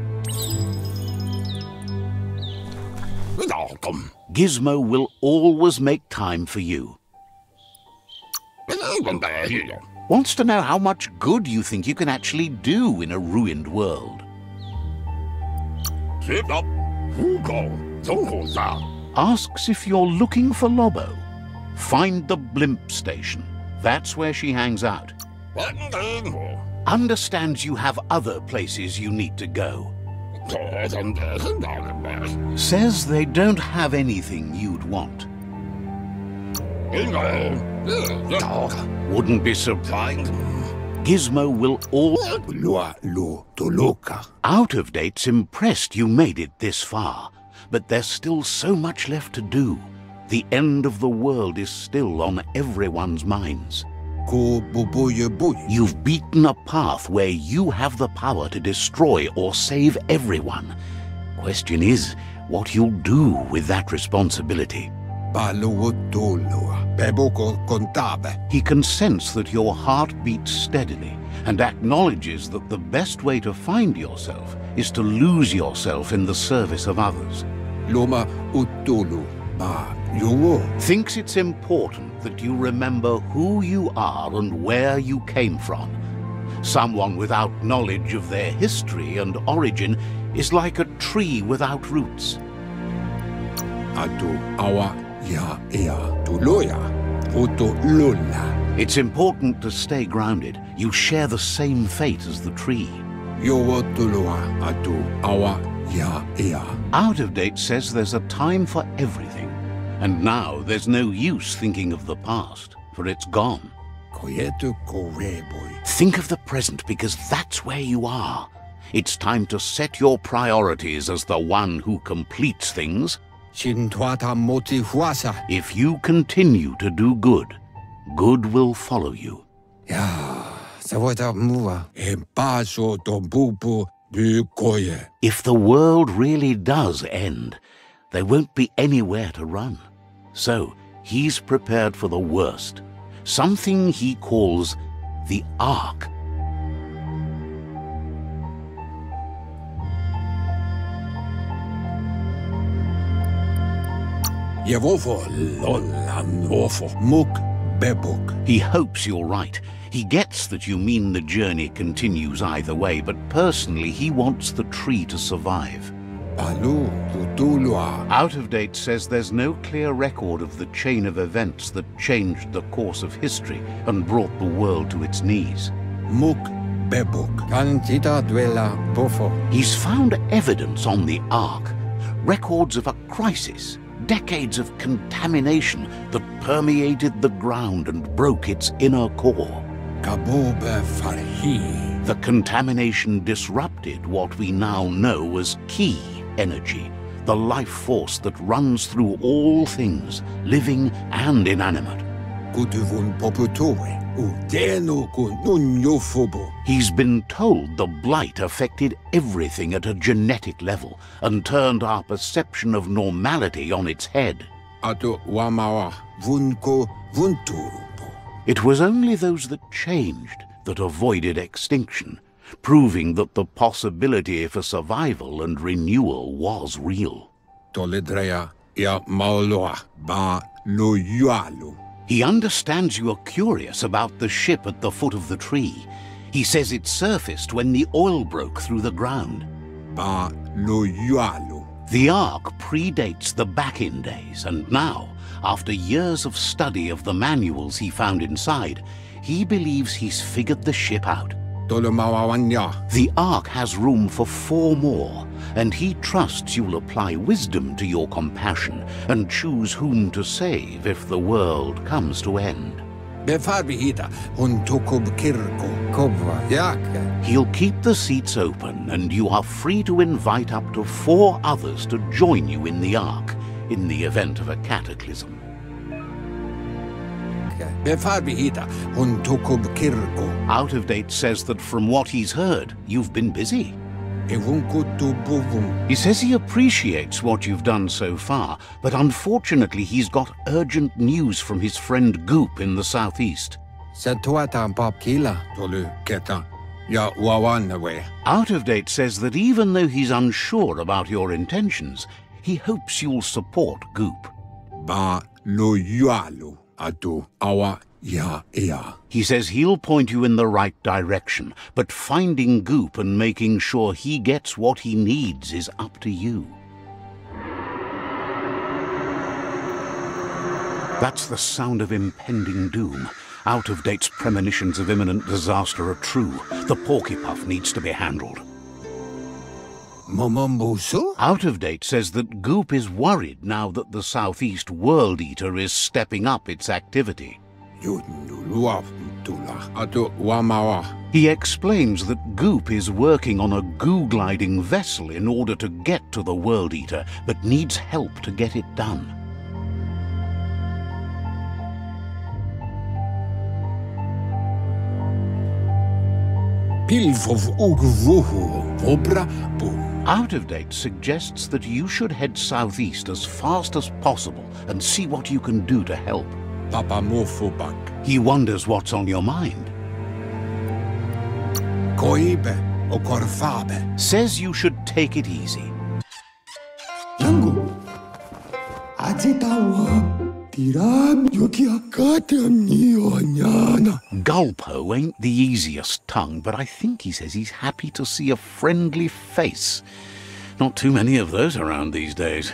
Gizmo will always make time for you. Wants to know how much good you think you can actually do in a ruined world. Asks if you're looking for Lobo. Find the blimp station. That's where she hangs out. Understands you have other places you need to go. Says they don't have anything you'd want. Wouldn't be surprised. Gizmo will Out of Date's impressed you made it this far, but there's still so much left to do. The end of the world is still on everyone's minds. You've beaten a path where you have the power to destroy or save everyone. Question is, what you'll do with that responsibility. He can sense that your heart beats steadily and acknowledges that the best way to find yourself is to lose yourself in the service of others. Thinks it's important that you remember who you are and where you came from. Someone without knowledge of their history and origin is like a tree without roots. It's important to stay grounded. You share the same fate as the tree. Out of Date says there's a time for everything. And now there's no use thinking of the past, for it's gone. Think of the present, because that's where you are. It's time to set your priorities as the one who completes things. If you continue to do good, good will follow you. If the world really does end, there won't be anywhere to run. So he's prepared for the worst, something he calls the Ark. Yevofo lolan ofo muk bebuk. He hopes you're right. He gets that you mean the journey continues either way, but personally he wants the tree to survive. Palu tutulua. Out of Date says there's no clear record of the chain of events that changed the course of history and brought the world to its knees. Muk bebuk. Cantita duela bofo. He's found evidence on the Ark, records of a crisis, decades of contamination that permeated the ground and broke its inner core. Kabobe farhi. The contamination disrupted what we now know as Ki energy, the life force that runs through all things, living and inanimate. Kutuvun poputore. Udeno kununyo fobo. He's been told the blight affected everything at a genetic level and turned our perception of normality on its head. Ato wamawa vunko vunturupo. It was only those that changed that avoided extinction, proving that the possibility for survival and renewal was real. Toledrea ya maoloa ba lo yualu. He understands you are curious about the ship at the foot of the tree. He says it surfaced when the oil broke through the ground. Ba lo yualu. The Ark predates the back-in days, and now, after years of study of the manuals he found inside, he believes he's figured the ship out. Tolomawawanya. The Ark has room for 4 more, and he trusts you'll apply wisdom to your compassion and choose whom to save if the world comes to end. Befarbihita untokob kirko kobwa yake. He'll keep the seats open, and you are free to invite up to 4 others to join you in the Ark in the event of a cataclysm. Befarbihita untokob kirko. Out of Date says that from what he's heard, you've been busy. Evunkutu buvum. He says he appreciates what you've done so far, but unfortunately he's got urgent news from his friend Goop in the southeast. Setuata papkila tolu keta. Ya wawanawe. Out of Date says that even though he's unsure about your intentions, he hopes you'll support Goop. Ba lo yualu atu awa ya ea. He says he'll point you in the right direction, but finding Goop and making sure he gets what he needs is up to you. That's the sound of impending doom. Out of Date's premonitions of imminent disaster are true. The Porcupine needs to be handled. Momombusu? Out of Date says that Goop is worried now that the Southeast World Eater is stepping up its activity. He explains that Goop is working on a goo-gliding vessel in order to get to the World Eater, but needs help to get it done. Out of Date suggests that you should head southeast as fast as possible and see what you can do to help. He wonders what's on your mind. Says you should take it easy. Gulpo ain't the easiest tongue, but I think he says he's happy to see a friendly face. Not too many of those around these days.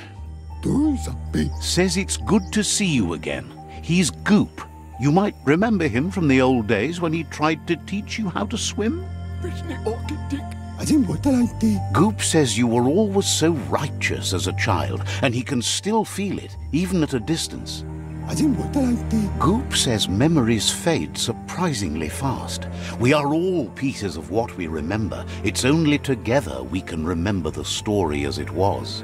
Says it's good to see you again. He's Goop. You might remember him from the old days when he tried to teach you how to swim. Goop says you were always so righteous as a child, and he can still feel it, even at a distance. Goop says memories fade surprisingly fast. We are all pieces of what we remember. It's only together we can remember the story as it was.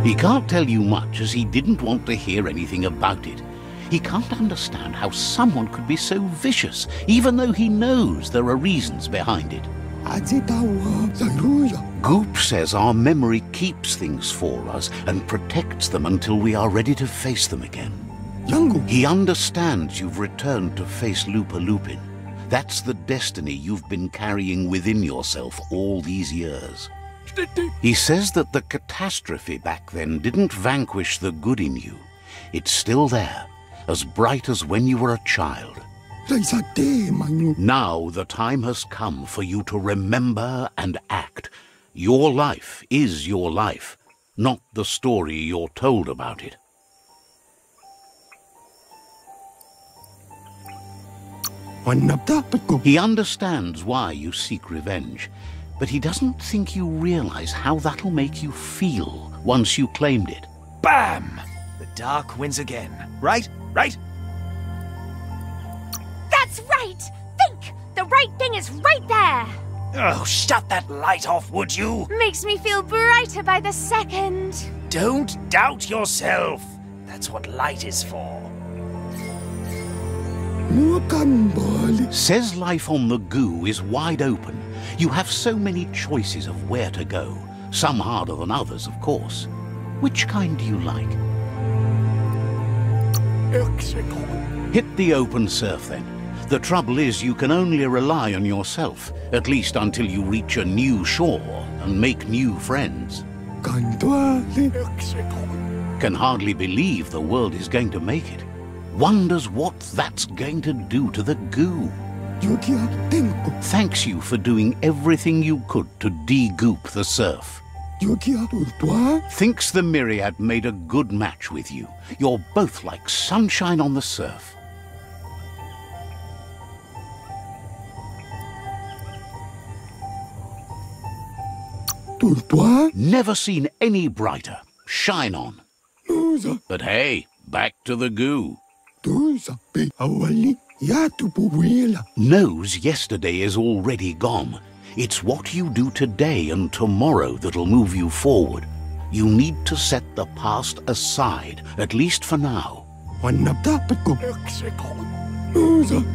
He can't tell you much as he didn't want to hear anything about it. He can't understand how someone could be so vicious, even though he knows there are reasons behind it. Goop says our memory keeps things for us and protects them until we are ready to face them again. He understands you've returned to face Lupa Lupin. That's the destiny you've been carrying within yourself all these years. He says that the catastrophe back then didn't vanquish the good in you. It's still there, as bright as when you were a child. Now the time has come for you to remember and act. Your life is your life, not the story you're told about it. He understands why you seek revenge, but he doesn't think you realize how that'll make you feel once you claimed it. Bam! The dark wins again. Right? Right? That's right! Think! The right thing is right there! Oh, shut that light off, would you? Makes me feel brighter by the second. Don't doubt yourself. That's what light is for. Says life on the goo is wide open. You have so many choices of where to go. Some harder than others, of course. Which kind do you like? Hit the open surf then. The trouble is you can only rely on yourself, at least until you reach a new shore and make new friends. Can hardly believe the world is going to make it. Wonders what that's going to do to the goo. Thanks you for doing everything you could to de-goop the surf. Thinks the Myriad made a good match with you. You're both like sunshine on the surf. Never seen any brighter. Shine on. But hey, back to the goo. Knows yesterday is already gone. It's what you do today and tomorrow that'll move you forward. You need to set the past aside, at least for now.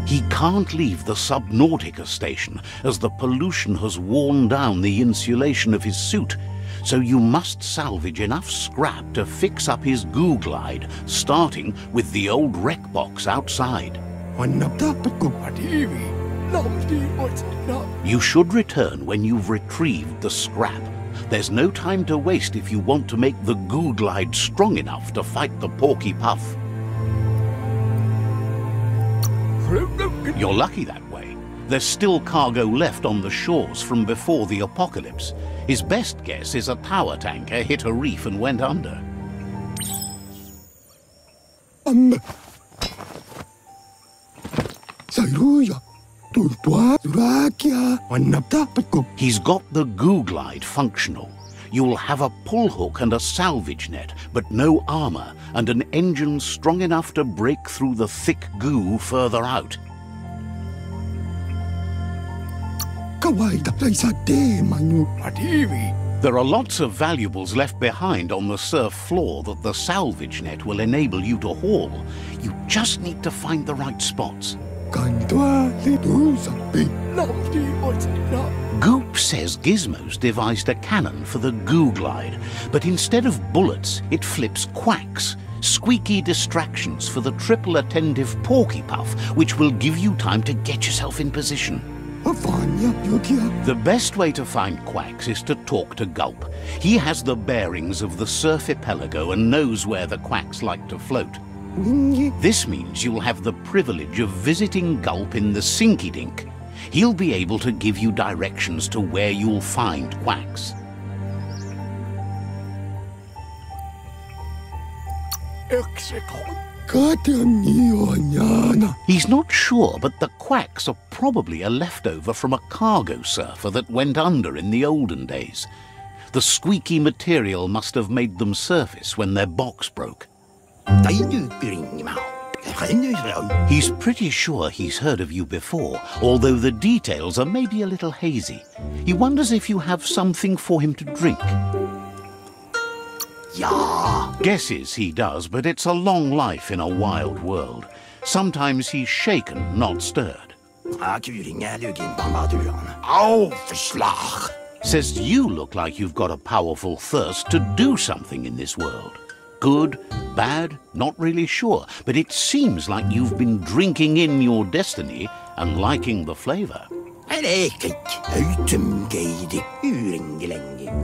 He can't leave the Subnautica station, as the pollution has worn down the insulation of his suit, so you must salvage enough scrap to fix up his goo glide, starting with the old wreck box outside. You should return when you've retrieved the scrap. There's no time to waste if you want to make the goo glide strong enough to fight the Porky Puff. You're lucky that way. There's still cargo left on the shores from before the apocalypse. His best guess is a power tanker hit a reef and went under. He's got the goo glide functional. You'll have a pull hook and a salvage net, but no armor, and an engine strong enough to break through the thick goo further out. There are lots of valuables left behind on the surf floor that the salvage net will enable you to haul. You just need to find the right spots. Goop says Gizmo's devised a cannon for the goo glide, but instead of bullets, it flips quacks, squeaky distractions for the triple attentive Porky Puff, which will give you time to get yourself in position. The best way to find quacks is to talk to Gulp. He has the bearings of the surf archipelago and knows where the quacks like to float. This means you'll have the privilege of visiting Gulp in the Sinky Dink. He'll be able to give you directions to where you'll find quacks. He's not sure, but the quacks are probably a leftover from a cargo surfer that went under in the olden days. The squeaky material must have made them surface when their box broke. He's pretty sure he's heard of you before, although the details are maybe a little hazy. He wonders if you have something for him to drink. Guesses he does, but it's a long life in a wild world. Sometimes he's shaken, not stirred. Says you look like you've got a powerful thirst to do something in this world. Good, bad, not really sure, but it seems like you've been drinking in your destiny and liking the flavour.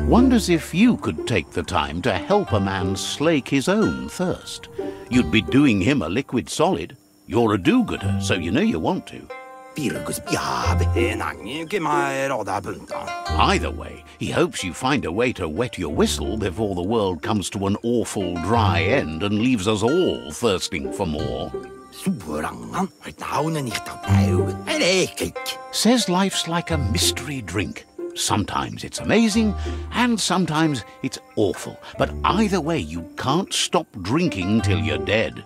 Wonders if you could take the time to help a man slake his own thirst. You'd be doing him a liquid solid. You're a do-gooder, so you know you want to. Either way, he hopes you find a way to wet your whistle before the world comes to an awful dry end and leaves us all thirsting for more. Says life's like a mystery drink. Sometimes it's amazing, and sometimes it's awful. But either way, you can't stop drinking till you're dead.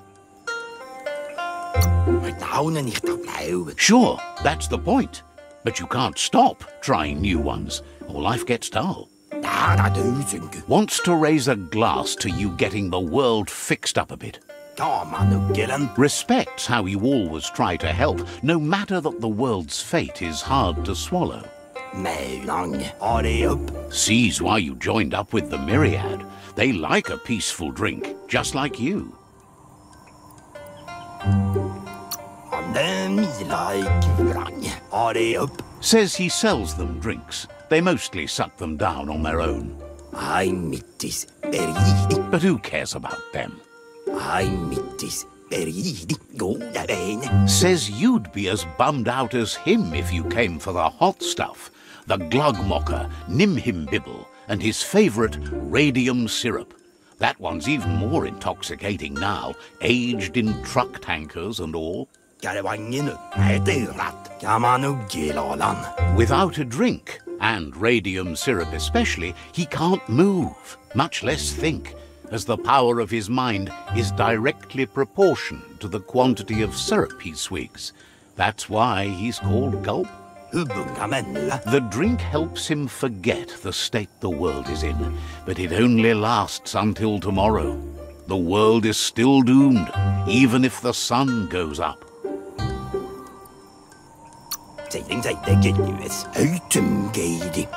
Sure, that's the point. But you can't stop trying new ones, or life gets dull. Wants to raise a glass to you getting the world fixed up a bit. Respects how you always try to help, no matter that the world's fate is hard to swallow. Sees why you joined up with the Myriad. They like a peaceful drink, just like you. Says he sells them drinks. They mostly suck them down on their own. But who cares about them? Says you'd be as bummed out as him if you came for the hot stuff. The Glugmocker, Nimhimbibble, and his favourite radium syrup. That one's even more intoxicating now, aged in truck tankers and all. Without a drink, and radium syrup especially, he can't move, much less think, as the power of his mind is directly proportioned to the quantity of syrup he swigs. That's why he's called Gulp. The drink helps him forget the state the world is in, but it only lasts until tomorrow. The world is still doomed, even if the sun goes up.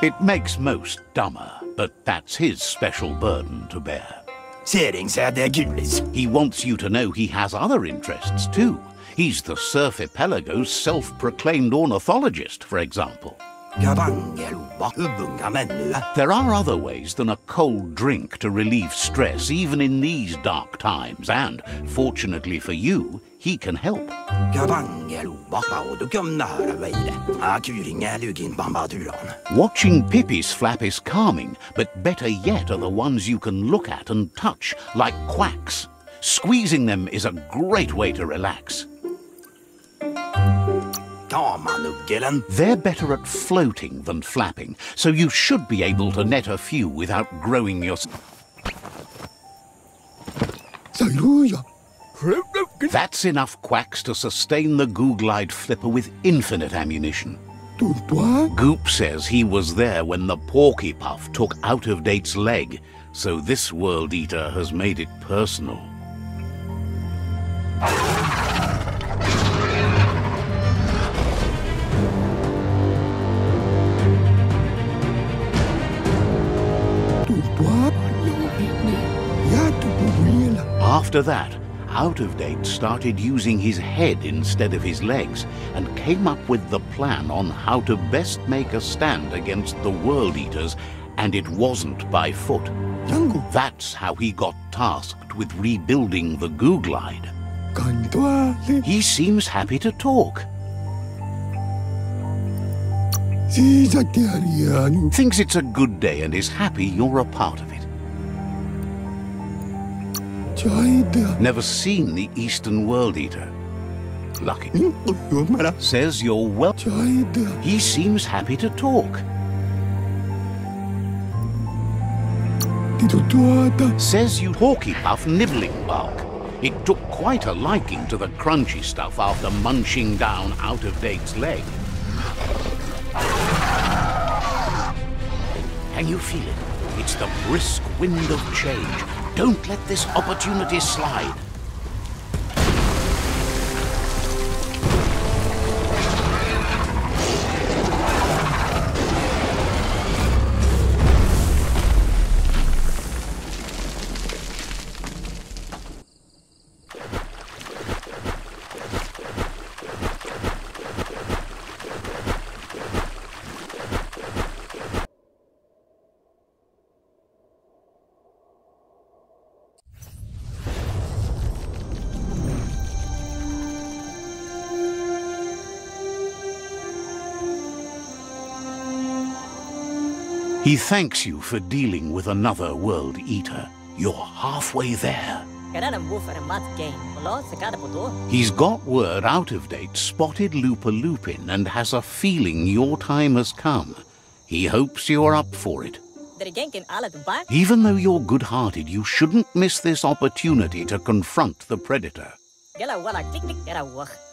It makes most dumber, but that's his special burden to bear. He wants you to know he has other interests too. He's the Surfipelago's self-proclaimed ornithologist, for example. There are other ways than a cold drink to relieve stress, even in these dark times, and, fortunately for you, he can help. Watching Pippi's flap is calming, but better yet are the ones you can look at and touch, like quacks. Squeezing them is a great way to relax. They're better at floating than flapping, so you should be able to net a few without growing your... That's enough quacks to sustain the Googlide flipper with infinite ammunition. Goop says he was there when the Porky Puff took Out-of-Date's leg, so this World Eater has made it personal. After that, Out-of-Date started using his head instead of his legs and came up with the plan on how to best make a stand against the World Eaters, and it wasn't by foot. That's how he got tasked with rebuilding the Googlide. He seems happy to talk. Thinks it's a good day and is happy you're a part of it. Never seen the Eastern World Eater. Lucky. Says you're well. He seems happy to talk. Says you Porky Puff nibbling bulk. It took quite a liking to the crunchy stuff after munching down Out-of-Date's leg. Can you feel it? It's the brisk wind of change. Don't let this opportunity slide. He thanks you for dealing with another world eater. You're halfway there. He's got word Out of Date spotted Lupa Lupin and has a feeling your time has come. He hopes you're up for it. Even though you're good-hearted, you shouldn't miss this opportunity to confront the predator.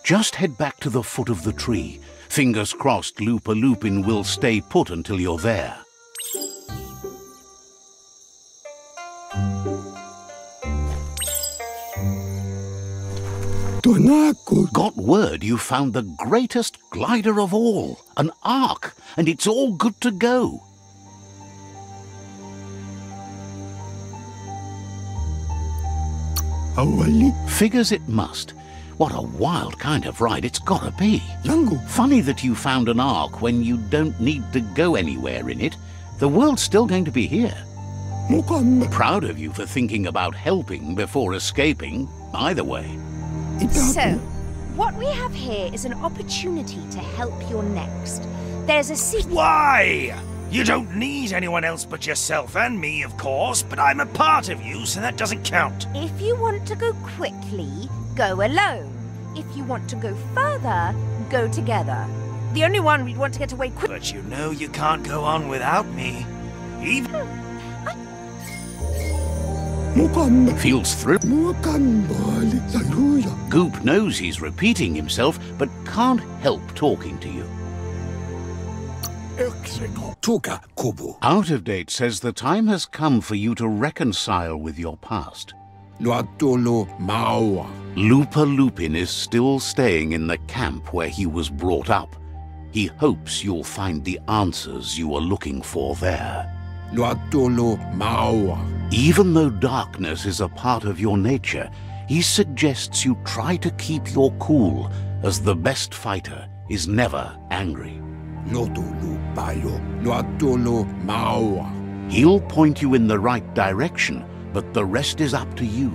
Just head back to the foot of the tree. Fingers crossed Lupa Lupin will stay put until you're there. Got word you found the greatest glider of all, an ark, and it's all good to go. Figures it must. What a wild kind of ride it's gotta be. Funny that you found an ark when you don't need to go anywhere in it. The world's still going to be here. Proud of you for thinking about helping before escaping, either way. So, what we have here is an opportunity to help your next. There's a secret. Why? You don't need anyone else but yourself and me, of course, but I'm a part of you, so that doesn't count. If you want to go quickly, go alone. If you want to go further, go together. The only one we'd want to get away quickly. But you know you can't go on without me. Even... Feels through. Goop knows he's repeating himself, but can't help talking to you. Out of Date says the time has come for you to reconcile with your past. Lupa Lupin is still staying in the camp where he was brought up. He hopes you'll find the answers you are looking for there. Even though darkness is a part of your nature, he suggests you try to keep your cool, as the best fighter is never angry. He'll point you in the right direction, but the rest is up to you.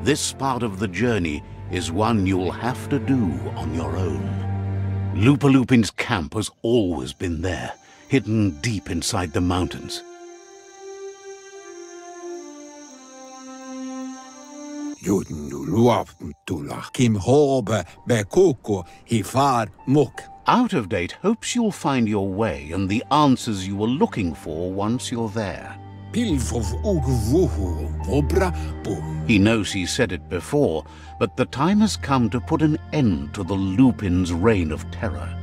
This part of the journey is one you'll have to do on your own. Lupa Lupin's camp has always been there, hidden deep inside the mountains. Out of Date hopes you'll find your way and the answers you were looking for once you're there. He knows he said it before, but the time has come to put an end to the Lupin's reign of terror.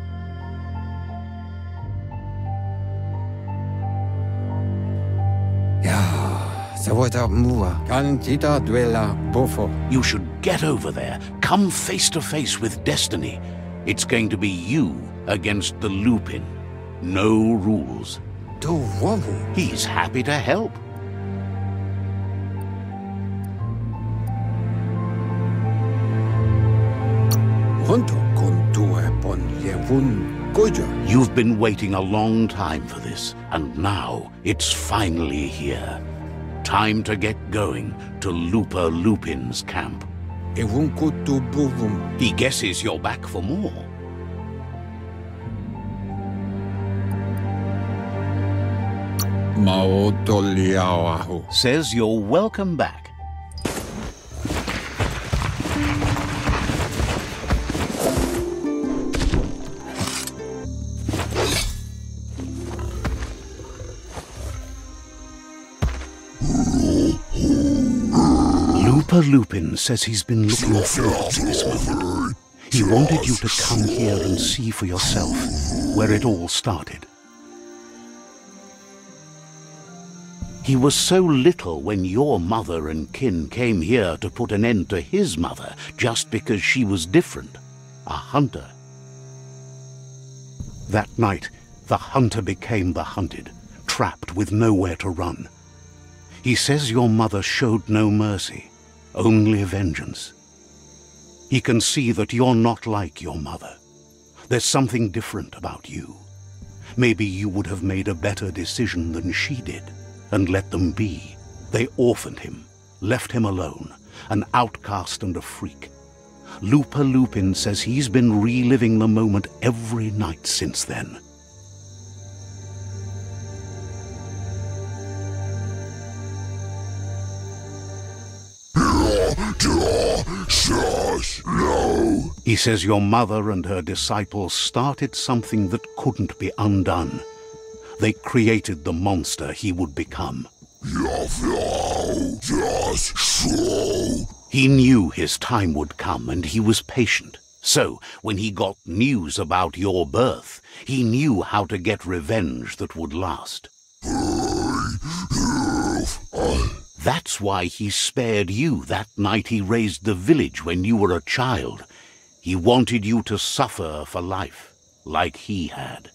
You should get over there, come face to face with destiny. It's going to be you against the Lupin. No rules. He's happy to help. You've been waiting a long time for this, and now it's finally here. Time to get going to Lupa Lupin's camp. He guesses you're back for more. Says you're welcome back. Lupa Lupin says he's been looking forward to this moment. He wanted you to come here and see for yourself where it all started. He was so little when your mother and kin came here to put an end to his mother just because she was different, a hunter. That night, the hunter became the hunted, trapped with nowhere to run. He says your mother showed no mercy, only vengeance. He can see that you're not like your mother. There's something different about you. Maybe you would have made a better decision than she did. And let them be. They orphaned him, left him alone, an outcast and a freak. Lupa Lupin says he's been reliving the moment every night since then. No. He says your mother and her disciples started something that couldn't be undone. They created the monster he would become. He knew his time would come, and he was patient. So, when he got news about your birth, he knew how to get revenge that would last. That's why he spared you that night he raised the village when you were a child. He wanted you to suffer for life, like he had.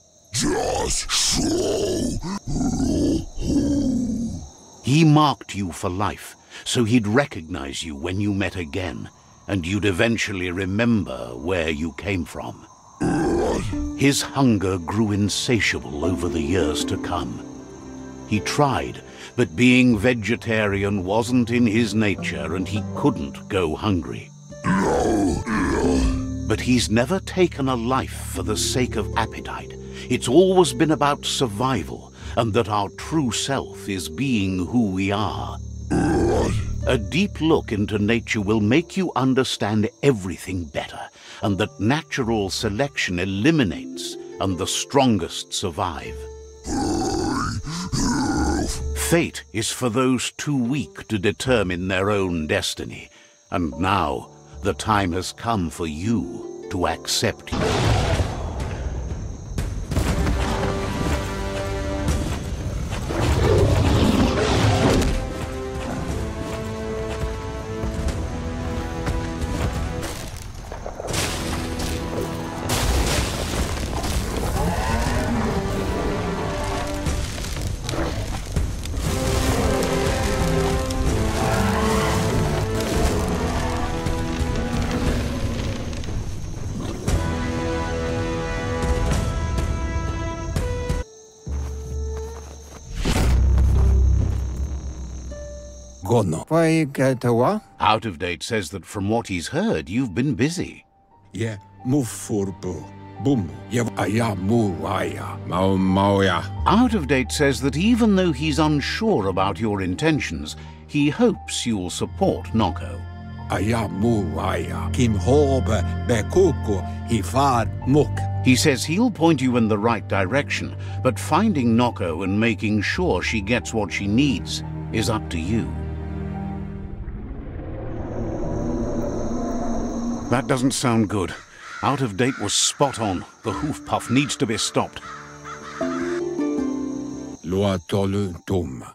He marked you for life, so he'd recognize you when you met again, and you'd eventually remember where you came from. His hunger grew insatiable over the years to come. He tried, but being vegetarian wasn't in his nature, and he couldn't go hungry. But he's never taken a life for the sake of appetite. It's always been about survival, and that our true self is being who we are. A deep look into nature will make you understand everything better, and that natural selection eliminates, and the strongest survive. Fate is for those too weak to determine their own destiny, and now the time has come for you to accept it. Out of Date says that from what he's heard, you've been busy. Yeah, move for boom. Mauya. Out of Date says that even though he's unsure about your intentions, he hopes you'll support Noko. Kim Hobe Bekuko Hifad Muk. He says he'll point you in the right direction, but finding Noko and making sure she gets what she needs is up to you. That doesn't sound good. Out of Date was spot on. The hoof puff needs to be stopped.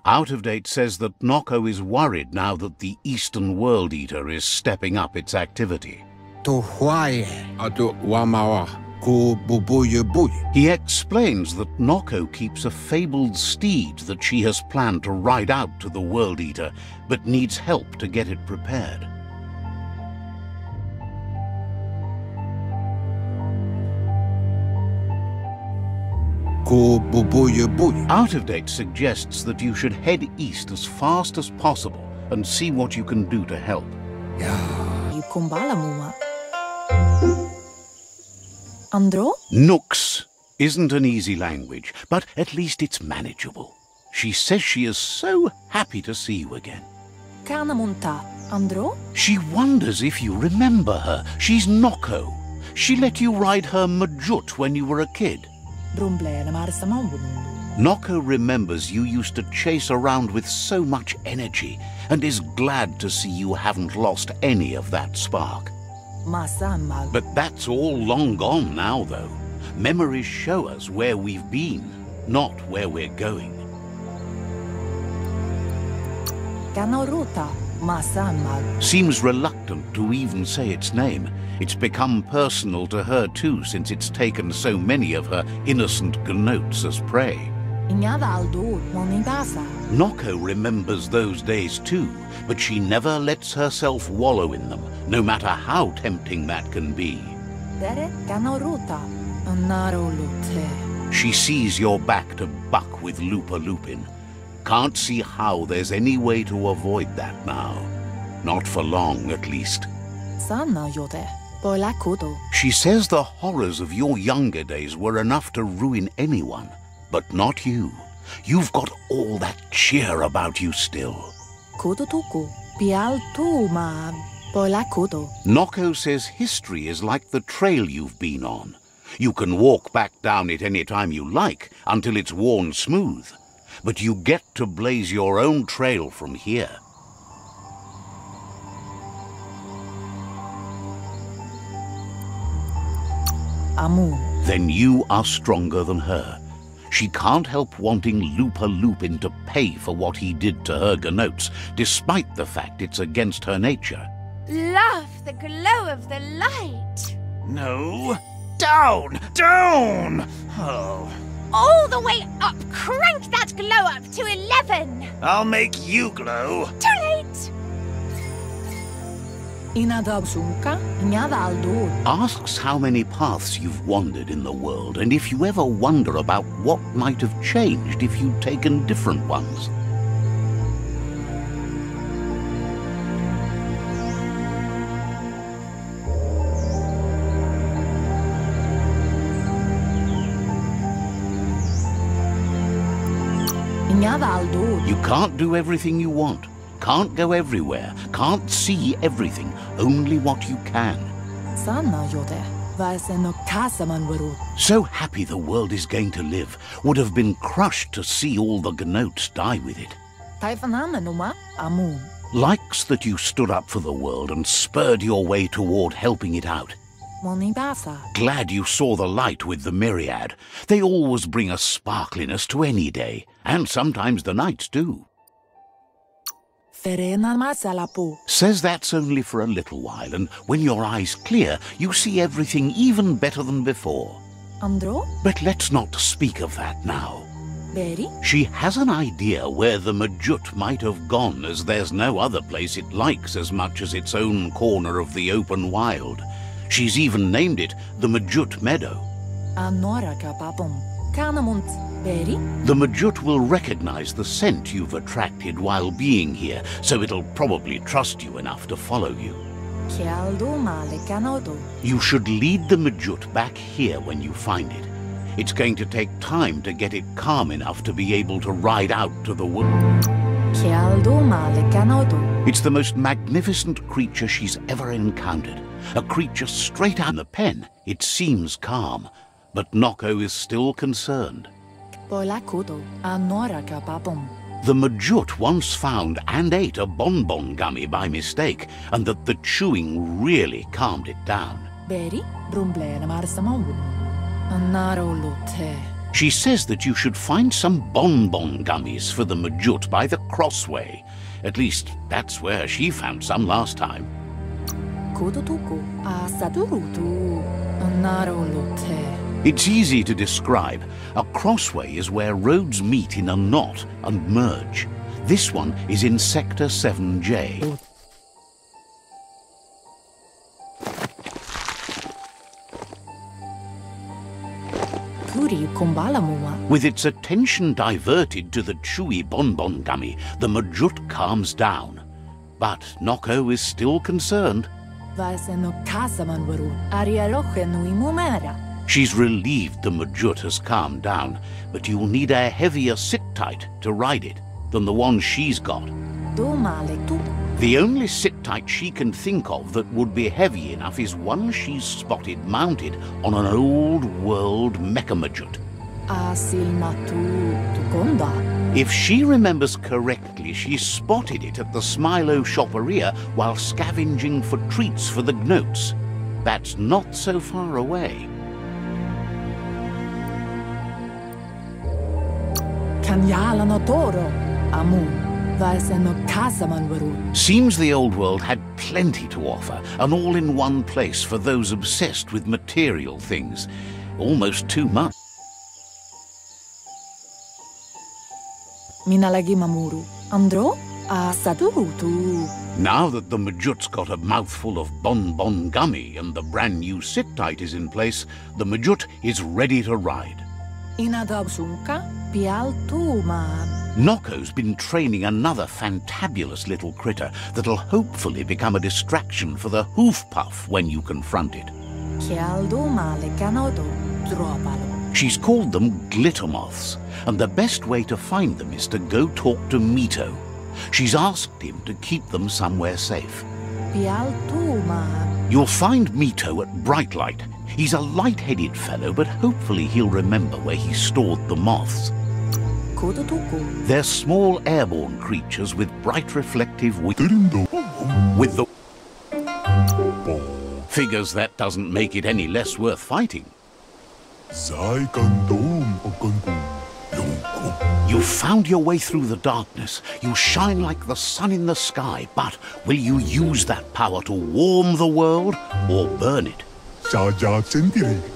Out of Date says that Noko is worried now that the Eastern World Eater is stepping up its activity. He explains that Noko keeps a fabled steed that she has planned to ride out to the World Eater, but needs help to get it prepared. Out of Date suggests that you should head east as fast as possible and see what you can do to help. Andro? Nooks isn't an easy language, but at least it's manageable. She says she is so happy to see you again. Kanamunta. Andro? She wonders if you remember her. She's Noko. She let you ride her Majut when you were a kid. Noko remembers you used to chase around with so much energy and is glad to see you haven't lost any of that spark. But that's all long gone now, though. Memories show us where we've been, not where we're going. Seems reluctant to even say its name. It's become personal to her too, since it's taken so many of her innocent gnotes as prey. Noko remembers those days too, but she never lets herself wallow in them, no matter how tempting that can be. She sees you're back to buck with Lupa Lupin. Can't see how there's any way to avoid that now. Not for long, at least. She says the horrors of your younger days were enough to ruin anyone, but not you. You've got all that cheer about you still. Pola kudo. Noko says history is like the trail you've been on. You can walk back down it any time you like until it's worn smooth. But you get to blaze your own trail from here. Amun. Then you are stronger than her. She can't help wanting Lupa Lupin to pay for what he did to her Gnotes, despite the fact it's against her nature. Love the glow of the light. No. Down! Down! Oh. All the way up. Crank that glow up to 11. I'll make you glow. Too late. Inadabsunka, Nyadaldo. Asks how many paths you've wandered in the world, and if you ever wonder about what might have changed if you'd taken different ones. Nyadaldo. You can't do everything you want, can't go everywhere, can't see everything, only what you can. Sanna yode. Vaiseno kasaman waru. So happy the world is going to live, would have been crushed to see all the Gnotes die with it. Taifanamenuma, Amun. Likes that you stood up for the world and spurred your way toward helping it out. Monibasa. Glad you saw the light with the myriad. They always bring a sparkliness to any day, and sometimes the nights do. Ferena masalapu. Says that's only for a little while, and when your eyes clear, you see everything even better than before. Andro? But let's not speak of that now. Beri? She has an idea where the Majut might have gone, as there's no other place it likes as much as its own corner of the open wild. She's even named it the Majut Meadow. Anora kapapum. Kanamunt. Beri? The Majut will recognize the scent you've attracted while being here, so it'll probably trust you enough to follow you. Kialdo male kanodo. You should lead the Majut back here when you find it. It's going to take time to get it calm enough to be able to ride out to the wood. Kialdo male kanodo. It's the most magnificent creature she's ever encountered. A creature straight out of the pen. It seems calm, but Noko is still concerned. Pola kudo. Anora kapapum. The Majut once found and ate a bonbon gummy by mistake, and that the chewing really calmed it down. Beri? Brumblena marsamon. Anaro lote. She says that you should find some bonbon gummies for the Majut by the crossway. At least, that's where she found some last time. Kudutuku. Asadurutu. Anaro lote. It's easy to describe. A crossway is where roads meet in a knot and merge. This one is in Sector 7J. Kuri kumbalamuma. With its attention diverted to the chewy bonbon gummy, the Majut calms down. But Noko is still concerned. Vaiseno kasaman waru. Ariaroche nui mumera. She's relieved the Majut has calmed down, but you'll need a heavier sit-tight to ride it than the one she's got. Do male tu. The only sit-tight she can think of that would be heavy enough is one she's spotted mounted on an old-world mecha Majut. Asil natu tukonda. If she remembers correctly, she spotted it at the Smilo Shopperia while scavenging for treats for the Gnotes. That's not so far away. Kanyala no toro. Amun. Vaiseno kasaman waru. Seems the old world had plenty to offer, and all in one place for those obsessed with material things. Almost too much. Minalagi mamuru. Andro? Asadurutu. Now that the Majut's got a mouthful of bonbon gummy and the brand new sit-tight is in place, the Majut is ready to ride. Inadabsunka. Pial tu man. Noko's been training another fantabulous little critter that'll hopefully become a distraction for the hoof puff when you confront it. Kialdo male kanodo. Dropalo. She's called them glitter moths, and the best way to find them is to go talk to Mito. She's asked him to keep them somewhere safe. Pialtuma. You'll find Mito at Bright Light. He's a light-headed fellow, but hopefully he'll remember where he stored the moths. Kodotuku. They're small airborne creatures with bright reflective with the... Figures that doesn't make it any less worth fighting. You found your way through the darkness. You shine like the sun in the sky, but will you use that power to warm the world or burn it?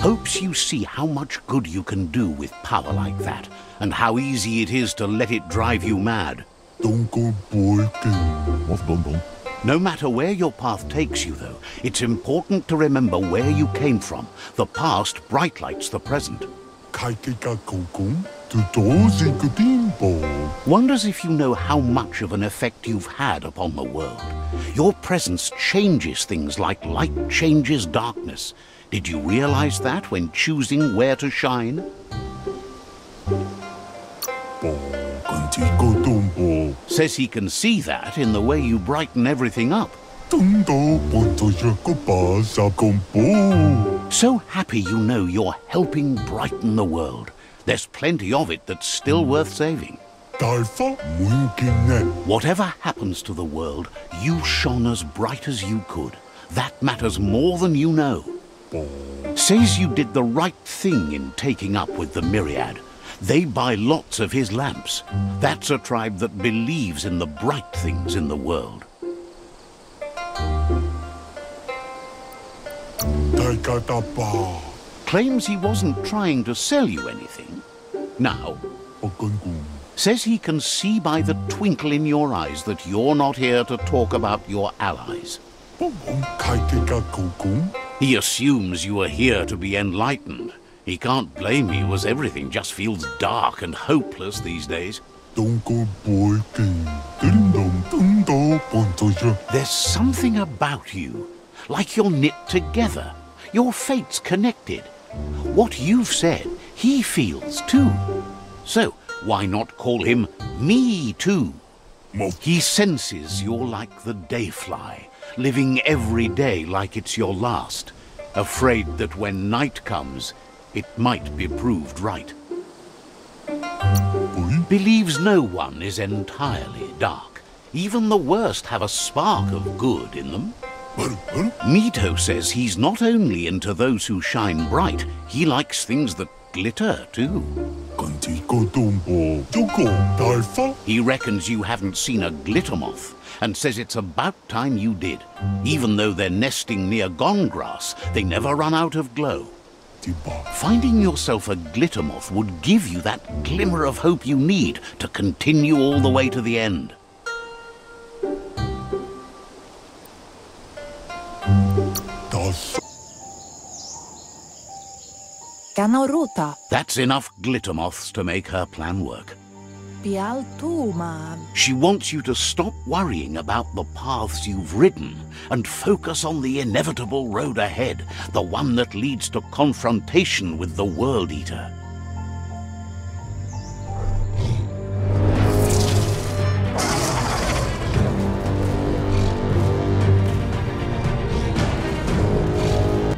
Hopes you see how much good you can do with power like that, and how easy it is to let it drive you mad. No matter where your path takes you, though, it's important to remember where you came from. The past bright lights the present. Wonders if you know how much of an effect you've had upon the world. Your presence changes things like light changes darkness. Did you realize that when choosing where to shine? Says he can see that in the way you brighten everything up. So happy you know you're helping brighten the world. There's plenty of it that's still worth saving. Whatever happens to the world, you shone as bright as you could. That matters more than you know. Says you did the right thing in taking up with the Myriad. They buy lots of his lamps. That's a tribe that believes in the bright things in the world. Claims he wasn't trying to sell you anything. Now, says he can see by the twinkle in your eyes that you're not here to talk about your allies. He assumes you are here to be enlightened. He can't blame you, as everything just feels dark and hopeless these days. There's something about you, like you're knit together. Your fate's connected. What you've said, he feels too. So, why not call him Me Too? He senses you're like the dayfly, living every day like it's your last, afraid that when night comes, it might be proved right. Believes no one is entirely dark. Even the worst have a spark of good in them. Mito says he's not only into those who shine bright, he likes things that glitter too. He reckons you haven't seen a glitter moth, and says it's about time you did. Even though they're nesting near gone grass, they never run out of glow. Finding yourself a glitter moth would give you that glimmer of hope you need to continue all the way to the end. Kanoruta. That's enough glitter moths to make her plan work. Pialtuma. She wants you to stop worrying about the paths you've ridden and focus on the inevitable road ahead, the one that leads to confrontation with the World Eater.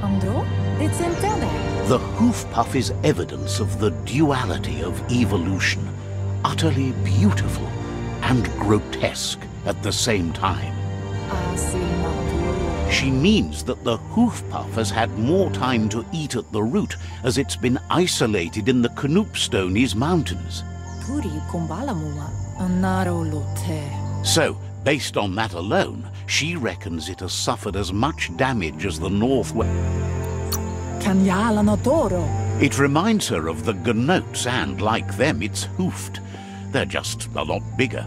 Andro? It's intended. The hoof puff is evidence of the duality of evolution. Utterly beautiful and grotesque at the same time. She means that the hoof puff has had more time to eat at the root, as it's been isolated in the Knoopstonies mountains. So, based on that alone, she reckons it has suffered as much damage as the Northwest. It reminds her of the Gnoats, and like them, it's hoofed. They're just a lot bigger.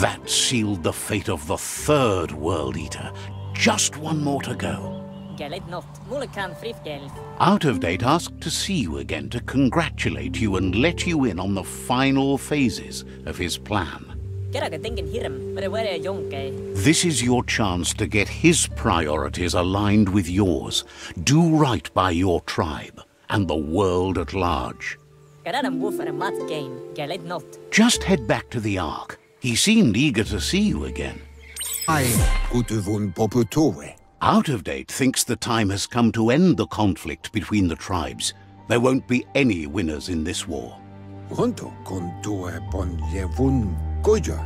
That sealed the fate of the third World Eater. Just one more to go. Out of Date asked to see you again to congratulate you and let you in on the final phases of his plan. This is your chance to get his priorities aligned with yours. Do right by your tribe and the world at large. Just head back to the Ark. He seemed eager to see you again. Out of Date thinks the time has come to end the conflict between the tribes. There won't be any winners in this war.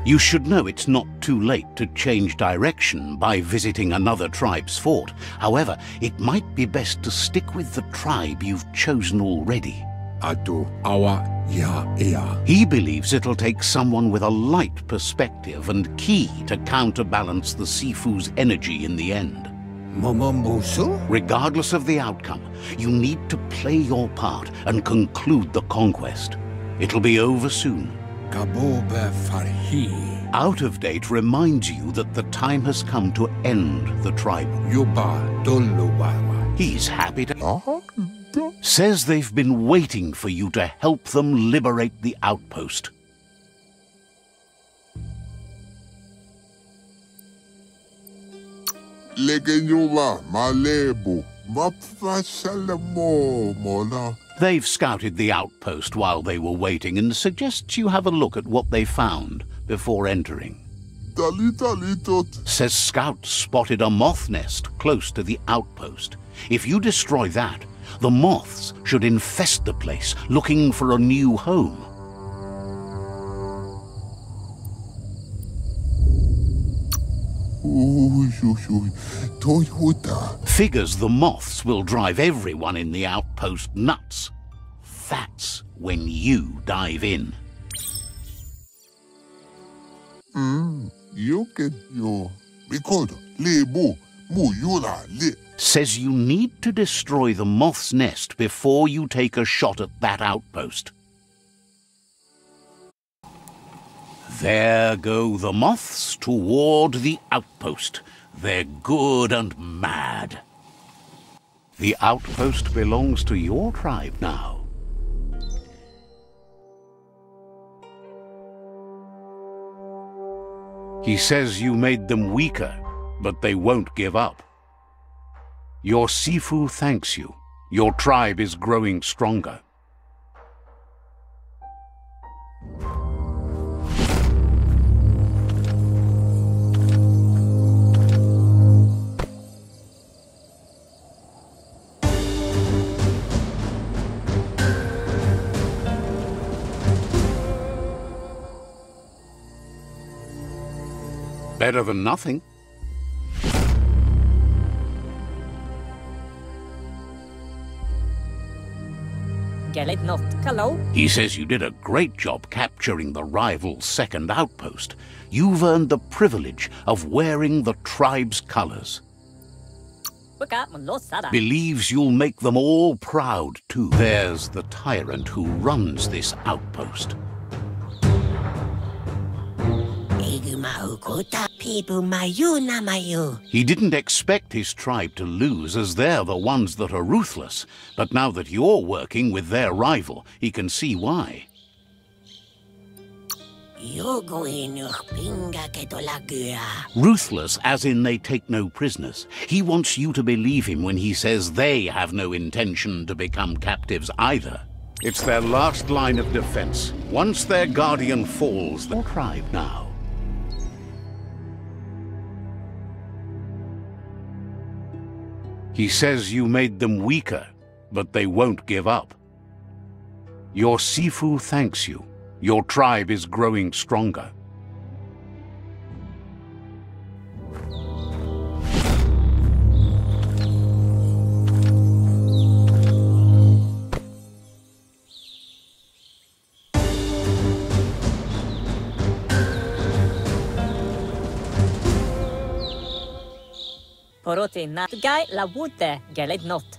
You should know it's not too late to change direction by visiting another tribe's fort. However, it might be best to stick with the tribe you've chosen already. He believes it'll take someone with a light perspective and key to counterbalance the Sifu's energy in the end. Regardless of the outcome, you need to play your part and conclude the conquest. It'll be over soon. Out of Date reminds you that the time has come to end the tribe. He's happy to... Says they've been waiting for you to help them liberate the outpost. They've scouted the outpost while they were waiting and suggests you have a look at what they found before entering. Says scouts spotted a moth nest close to the outpost. If you destroy that, the moths should infest the place, looking for a new home. Figures the moths will drive everyone in the outpost nuts. That's when you dive in. Says you need to destroy the moth's nest before you take a shot at that outpost. There go the moths toward the outpost. They're good and mad. The outpost belongs to your tribe now. He says you made them weaker, but they won't give up. Your Sifu thanks you. Your tribe is growing stronger. Better than nothing. He says you did a great job capturing the rival's second outpost. You've earned the privilege of wearing the tribe's colors. Believes you'll make them all proud, too. There's the tyrant who runs this outpost. He didn't expect his tribe to lose, as they're the ones that are ruthless. But now that you're working with their rival, he can see why. Ruthless as in they take no prisoners. He wants you to believe him when he says they have no intention to become captives either. It's their last line of defense. Once their guardian falls, the tribe now. He says you made them weaker, but they won't give up. Your Sifu thanks you. Your tribe is growing stronger.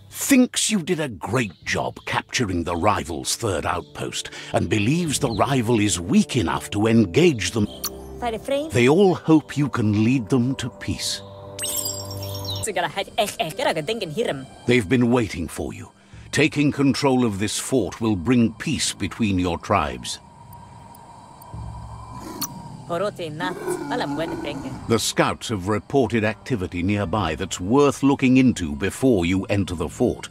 Thinks you did a great job capturing the rival's third outpost and believes the rival is weak enough to engage them. They all hope you can lead them to peace. They've been waiting for you. Taking control of this fort will bring peace between your tribes. The scouts have reported activity nearby that's worth looking into before you enter the fort.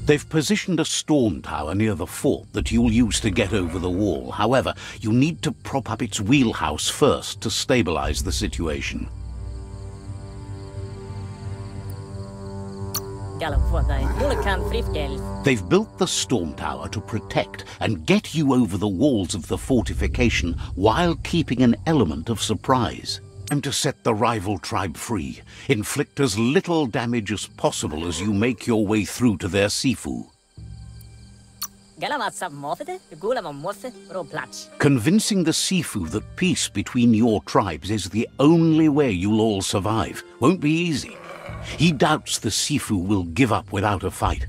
They've positioned a storm tower near the fort that you'll use to get over the wall. However, you need to prop up its wheelhouse first to stabilize the situation. They've built the storm tower to protect and get you over the walls of the fortification while keeping an element of surprise. Time to set the rival tribe free. Inflict as little damage as possible as you make your way through to their Sifu. Convincing the Sifu that peace between your tribes is the only way you'll all survive won't be easy. He doubts the Sifu will give up without a fight.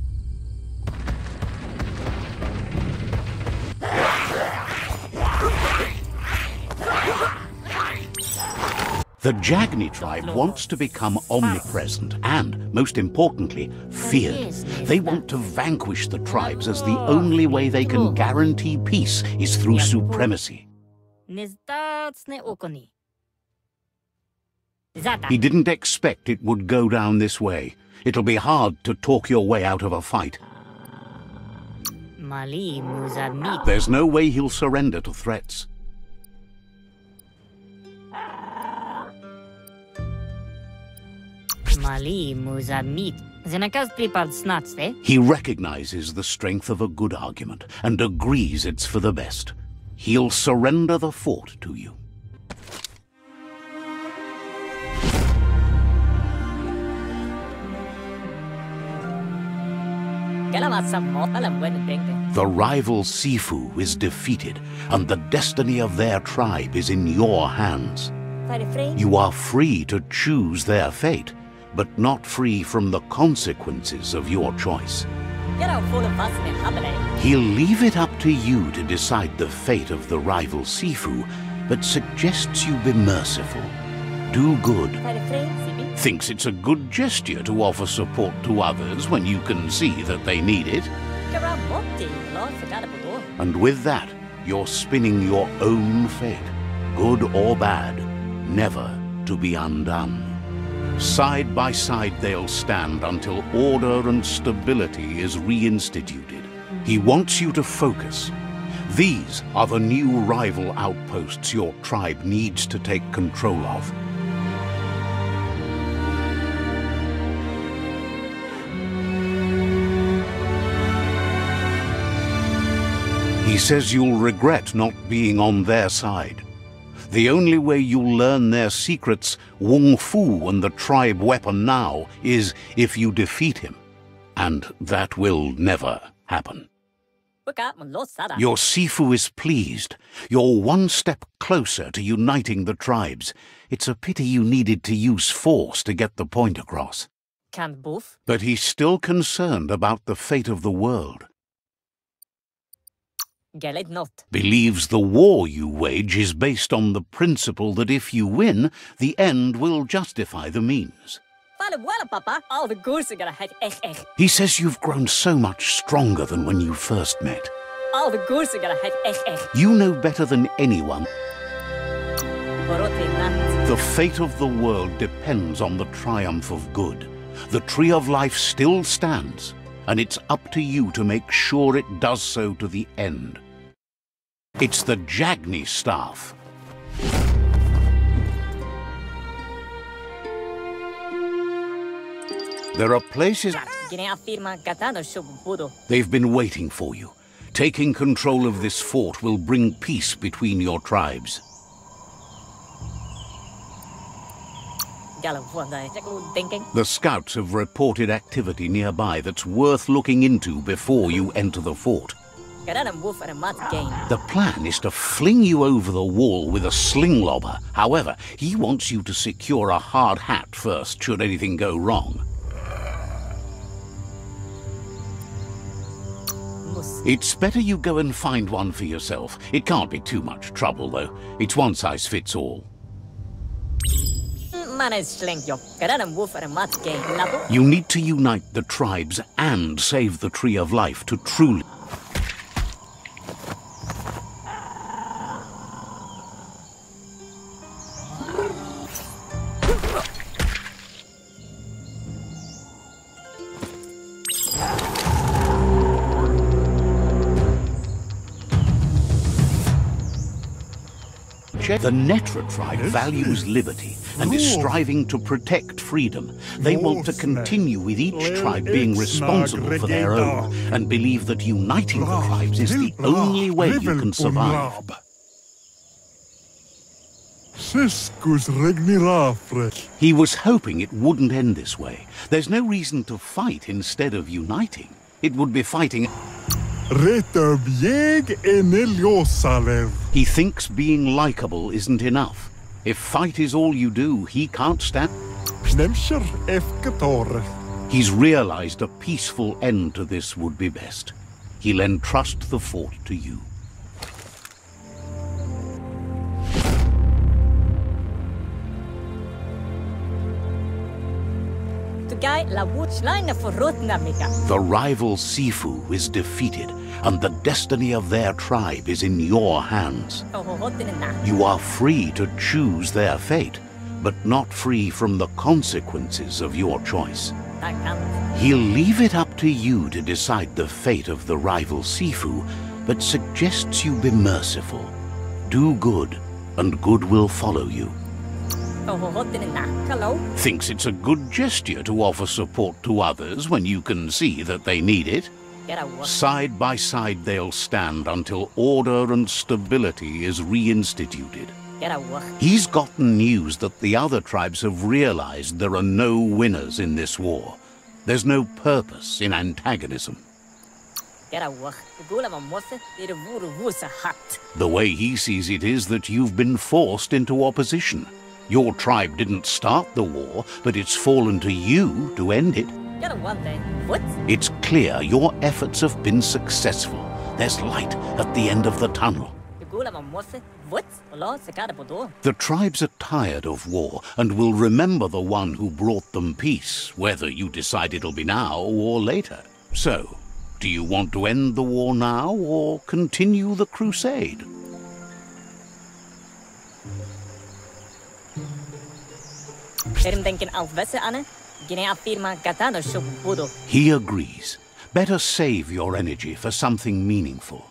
The Jagni tribe wants to become omnipresent and, most importantly, feared. They want to vanquish the tribes as the only way they can guarantee peace is through supremacy. He didn't expect it would go down this way. It'll be hard to talk your way out of a fight. There's no way he'll surrender to threats. He recognizes the strength of a good argument and agrees it's for the best. He'll surrender the fort to you. The rival Sifu is defeated, and the destiny of their tribe is in your hands. You are free to choose their fate, but not free from the consequences of your choice. He'll leave it up to you to decide the fate of the rival Sifu, but suggests you be merciful. Do good. Thinks it's a good gesture to offer support to others when you can see that they need it. And with that, you're spinning your own fate, good or bad, never to be undone. Side by side they'll stand until order and stability is reinstituted. He wants you to focus. These are the new rival outposts your tribe needs to take control of. He says you'll regret not being on their side. The only way you'll learn their secrets, Wung Fu and the tribe weapon now, is if you defeat him. And that will never happen. Your Sifu is pleased. You're one step closer to uniting the tribes. It's a pity you needed to use force to get the point across. But he's still concerned about the fate of the world. Believes the war you wage is based on the principle that if you win, the end will justify the means. He says you've grown so much stronger than when you first met. You know better than anyone. The fate of the world depends on the triumph of good. The tree of life still stands, and it's up to you to make sure it does so to the end. It's the Jagni staff. There are places... They've been waiting for you. Taking control of this fort will bring peace between your tribes. The scouts have reported activity nearby that's worth looking into before you enter the fort. The plan is to fling you over the wall with a sling lobber. However, he wants you to secure a hard hat first, should anything go wrong. mus. It's better you go and find one for yourself. It can't be too much trouble, though. It's one size fits all. You need to unite the tribes and save the Tree of Life to truly... The Netra tribe values liberty and is striving to protect freedom. They want to continue with each tribe being responsible for their own and believe that uniting the tribes is the only way you can survive. He was hoping it wouldn't end this way. There's no reason to fight instead of uniting. It would be fighting... He thinks being likable isn't enough. If fight is all you do, he can't stand... He's realized a peaceful end to this would be best. He'll entrust the fort to you. The rival Sifu is defeated, and the destiny of their tribe is in your hands. You are free to choose their fate, but not free from the consequences of your choice. He'll leave it up to you to decide the fate of the rival Sifu, but suggests you be merciful. Do good, and good will follow you. Thinks it's a good gesture to offer support to others when you can see that they need it. Side by side they'll stand until order and stability is reinstituted. He's gotten news that the other tribes have realized there are no winners in this war. There's no purpose in antagonism. The way he sees it is that you've been forced into opposition. Your tribe didn't start the war, but it's fallen to you to end it. It's clear your efforts have been successful. There's light at the end of the tunnel. The tribes are tired of war and will remember the one who brought them peace, whether you decide it'll be now or later. So, do you want to end the war now or continue the crusade? He agrees. Better save your energy for something meaningful.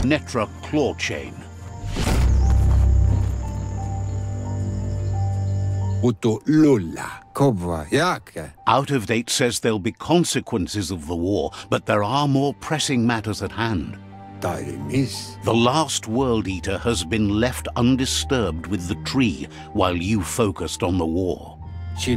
Netra claw chain. Out of Date says there'll be consequences of the war, but there are more pressing matters at hand. The last World Eater has been left undisturbed with the tree while you focused on the war. He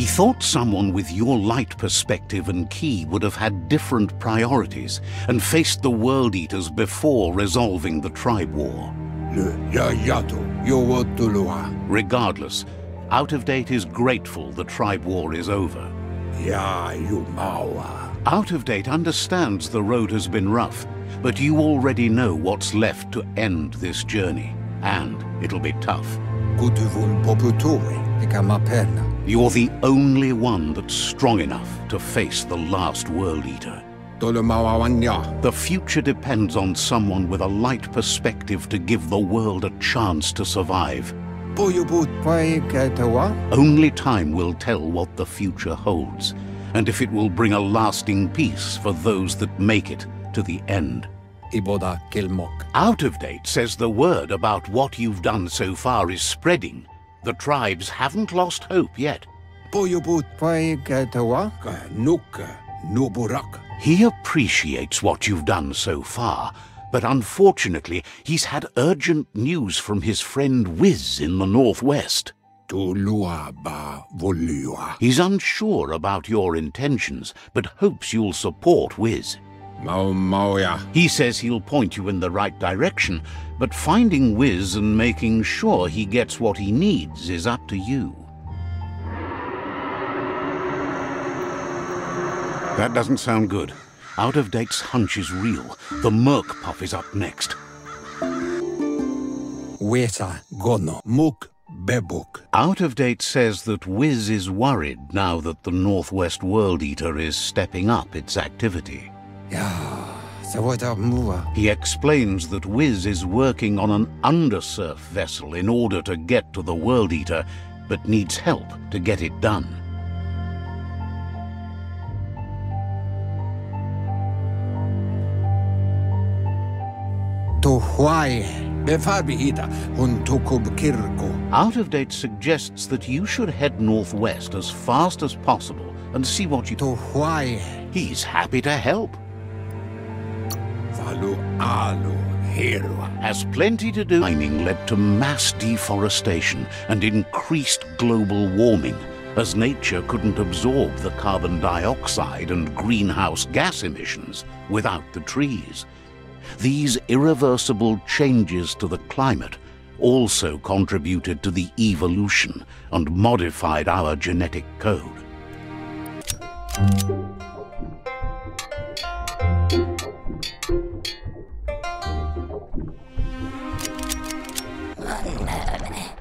thought someone with your light perspective and ki would have had different priorities and faced the World Eaters before resolving the tribe war. Regardless, Out of Date is grateful the tribe war is over. Out of Date understands the road has been rough, but you already know what's left to end this journey, and it'll be tough. You're the only one that's strong enough to face the last World Eater. Tolomawanya. The future depends on someone with a light perspective to give the world a chance to survive. Biomutant. Paikatawa. Only time will tell what the future holds, and if it will bring a lasting peace for those that make it to the end. Iboda Kilmok. Out of Date says the word about what you've done so far is spreading. The tribes haven't lost hope yet. Biomutant. Paikatawa. Nuka. Nuburak. He appreciates what you've done so far, but unfortunately he's had urgent news from his friend Wiz in the northwest. Tulua ba volua. He's unsure about your intentions, but hopes you'll support Wiz. Mauya. He says he'll point you in the right direction, but finding Wiz and making sure he gets what he needs is up to you. That doesn't sound good. Out of Date's hunch is real. The Merc Puff is up next. Weta gono. Muk bebuk. Out of Date says that Wiz is worried now that the Northwest World Eater is stepping up its activity. He explains that Wiz is working on an undersurf vessel in order to get to the World Eater, but needs help to get it done. Out of Date suggests that you should head northwest as fast as possible and see what you... He's happy to help. Has plenty to do. Mining led to mass deforestation and increased global warming, as nature couldn't absorb the carbon dioxide and greenhouse gas emissions without the trees. These irreversible changes to the climate also contributed to the evolution and modified our genetic code.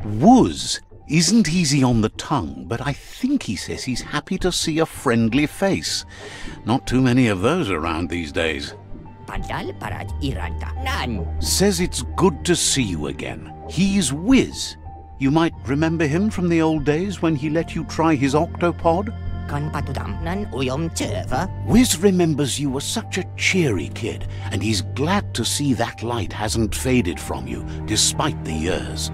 Wuz isn't easy on the tongue, but I think he says he's happy to see a friendly face. Not too many of those around these days. Says it's good to see you again. He's Wiz. You might remember him from the old days when he let you try his octopod? Wiz remembers you were such a cheery kid, and he's glad to see that light hasn't faded from you, despite the years.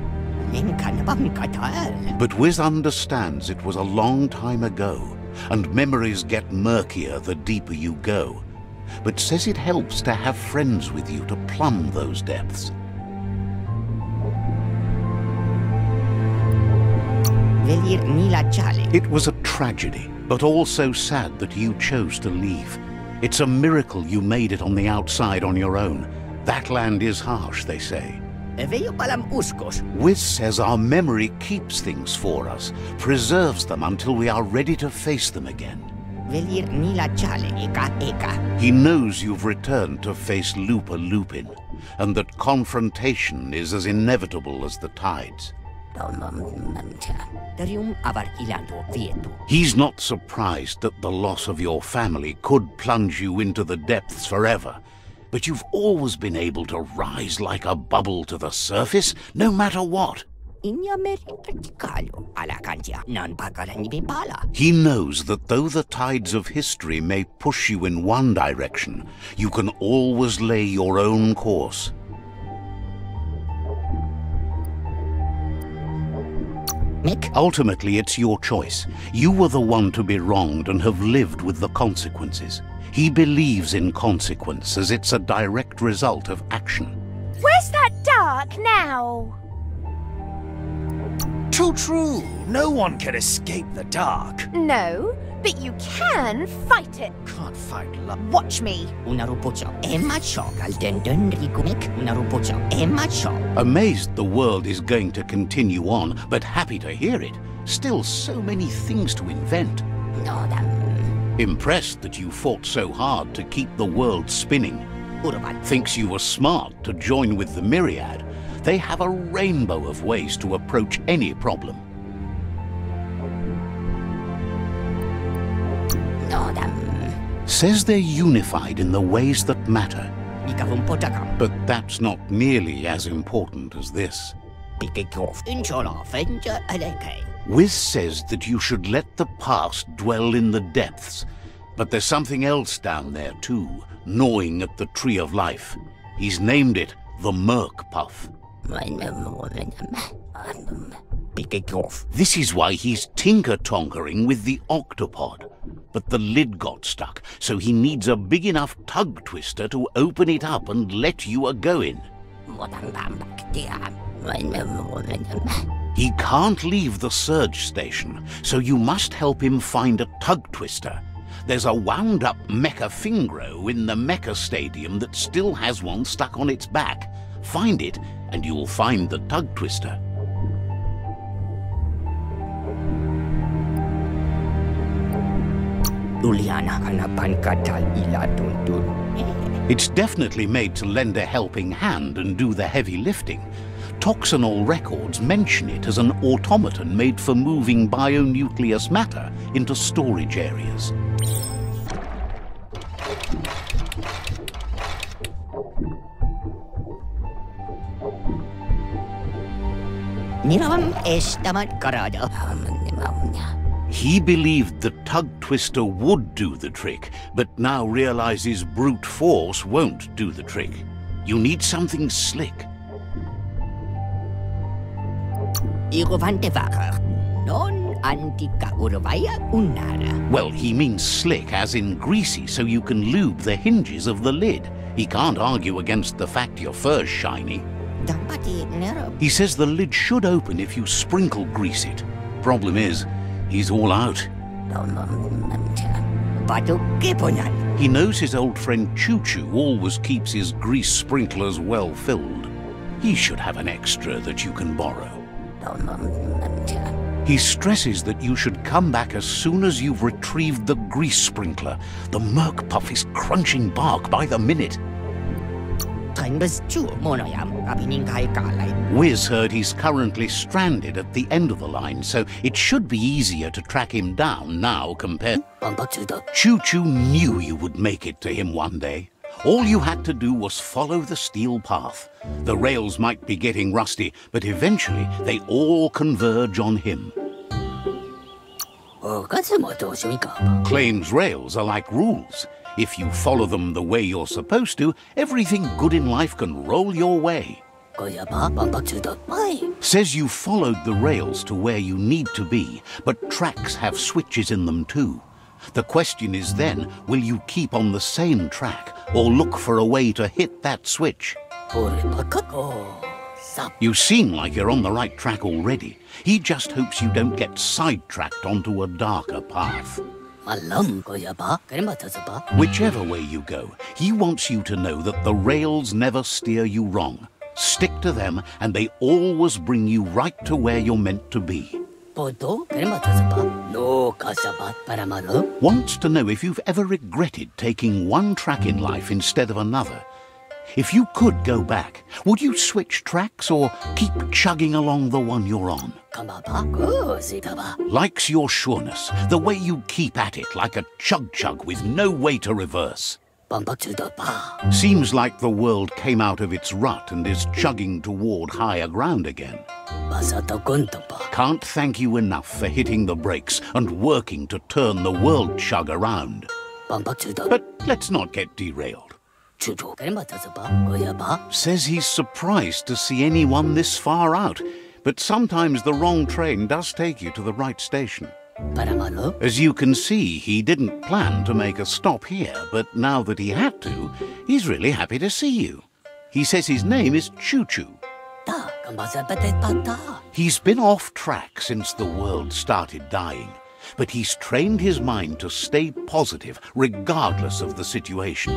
But Wiz understands it was a long time ago, and memories get murkier the deeper you go, but says it helps to have friends with you to plumb those depths. It was a tragedy, but also sad that you chose to leave. It's a miracle you made it on the outside on your own. That land is harsh, they say. Wiz says our memory keeps things for us, preserves them until we are ready to face them again. He knows you've returned to face Lupa Lupin, and that confrontation is as inevitable as the tides. He's not surprised that the loss of your family could plunge you into the depths forever, but you've always been able to rise like a bubble to the surface, no matter what. He knows that though the tides of history may push you in one direction, you can always lay your own course. Ultimately, it's your choice. You were the one to be wronged and have lived with the consequences. He believes in consequence as it's a direct result of action. Where's that dark now? True. No one can escape the dark. No, but you can fight it. Can't fight love. Watch me. Amazed the world is going to continue on, but happy to hear it. Still so many things to invent. Impressed that you fought so hard to keep the world spinning. Thinks you were smart to join with the Myriad. They have a rainbow of ways to approach any problem. Says they're unified in the ways that matter. But that's not nearly as important as this. Wiz says that you should let the past dwell in the depths, but there's something else down there too, gnawing at the Tree of Life. He's named it the Merc Puff. This is why he's tinker-tonkering with the octopod. But the lid got stuck, so he needs a big enough tug twister to open it up and let you a-going. He can't leave the surge station, so you must help him find a tug twister. There's a wound-up mecha Fingro in the mecha stadium that still has one stuck on its back. Find it, and you'll find the tug twister. It's definitely made to lend a helping hand and do the heavy lifting. Toxanol records mention it as an automaton made for moving bionucleus matter into storage areas. He believed the tug twister would do the trick, but now realizes brute force won't do the trick. You need something slick. Well, he means slick as in greasy, so you can lube the hinges of the lid. He can't argue against the fact your fur's shiny. He says the lid should open if you sprinkle grease it. Problem is, he's all out. He knows his old friend Choo Choo always keeps his grease sprinklers well filled. He should have an extra that you can borrow. He stresses that you should come back as soon as you've retrieved the grease sprinkler. The Merc Puff is crunching bark by the minute. Wiz heard he's currently stranded at the end of the line, so it should be easier to track him down now compared... Choo Choo knew you would make it to him one day. All you had to do was follow the steel path. The rails might be getting rusty, but eventually they all converge on him. Claims rails are like rules. If you follow them the way you're supposed to, everything good in life can roll your way. Says you followed the rails to where you need to be, but tracks have switches in them too. The question is then, will you keep on the same track or look for a way to hit that switch? You seem like you're on the right track already. He just hopes you don't get sidetracked onto a darker path. Whichever way you go, he wants you to know that the rails never steer you wrong. Stick to them and they always bring you right to where you're meant to be. Wants to know if you've ever regretted taking one track in life instead of another. If you could go back, would you switch tracks or keep chugging along the one you're on? Likes your sureness, the way you keep at it like a chug-chug with no way to reverse. Seems like the world came out of its rut and is chugging toward higher ground again. Can't thank you enough for hitting the brakes and working to turn the world chug around. But let's not get derailed. Says he's surprised to see anyone this far out, but sometimes the wrong train does take you to the right station. As you can see, he didn't plan to make a stop here, but now that he had to, he's really happy to see you. He says his name is Choo Choo. He's been off track since the world started dying, but he's trained his mind to stay positive regardless of the situation.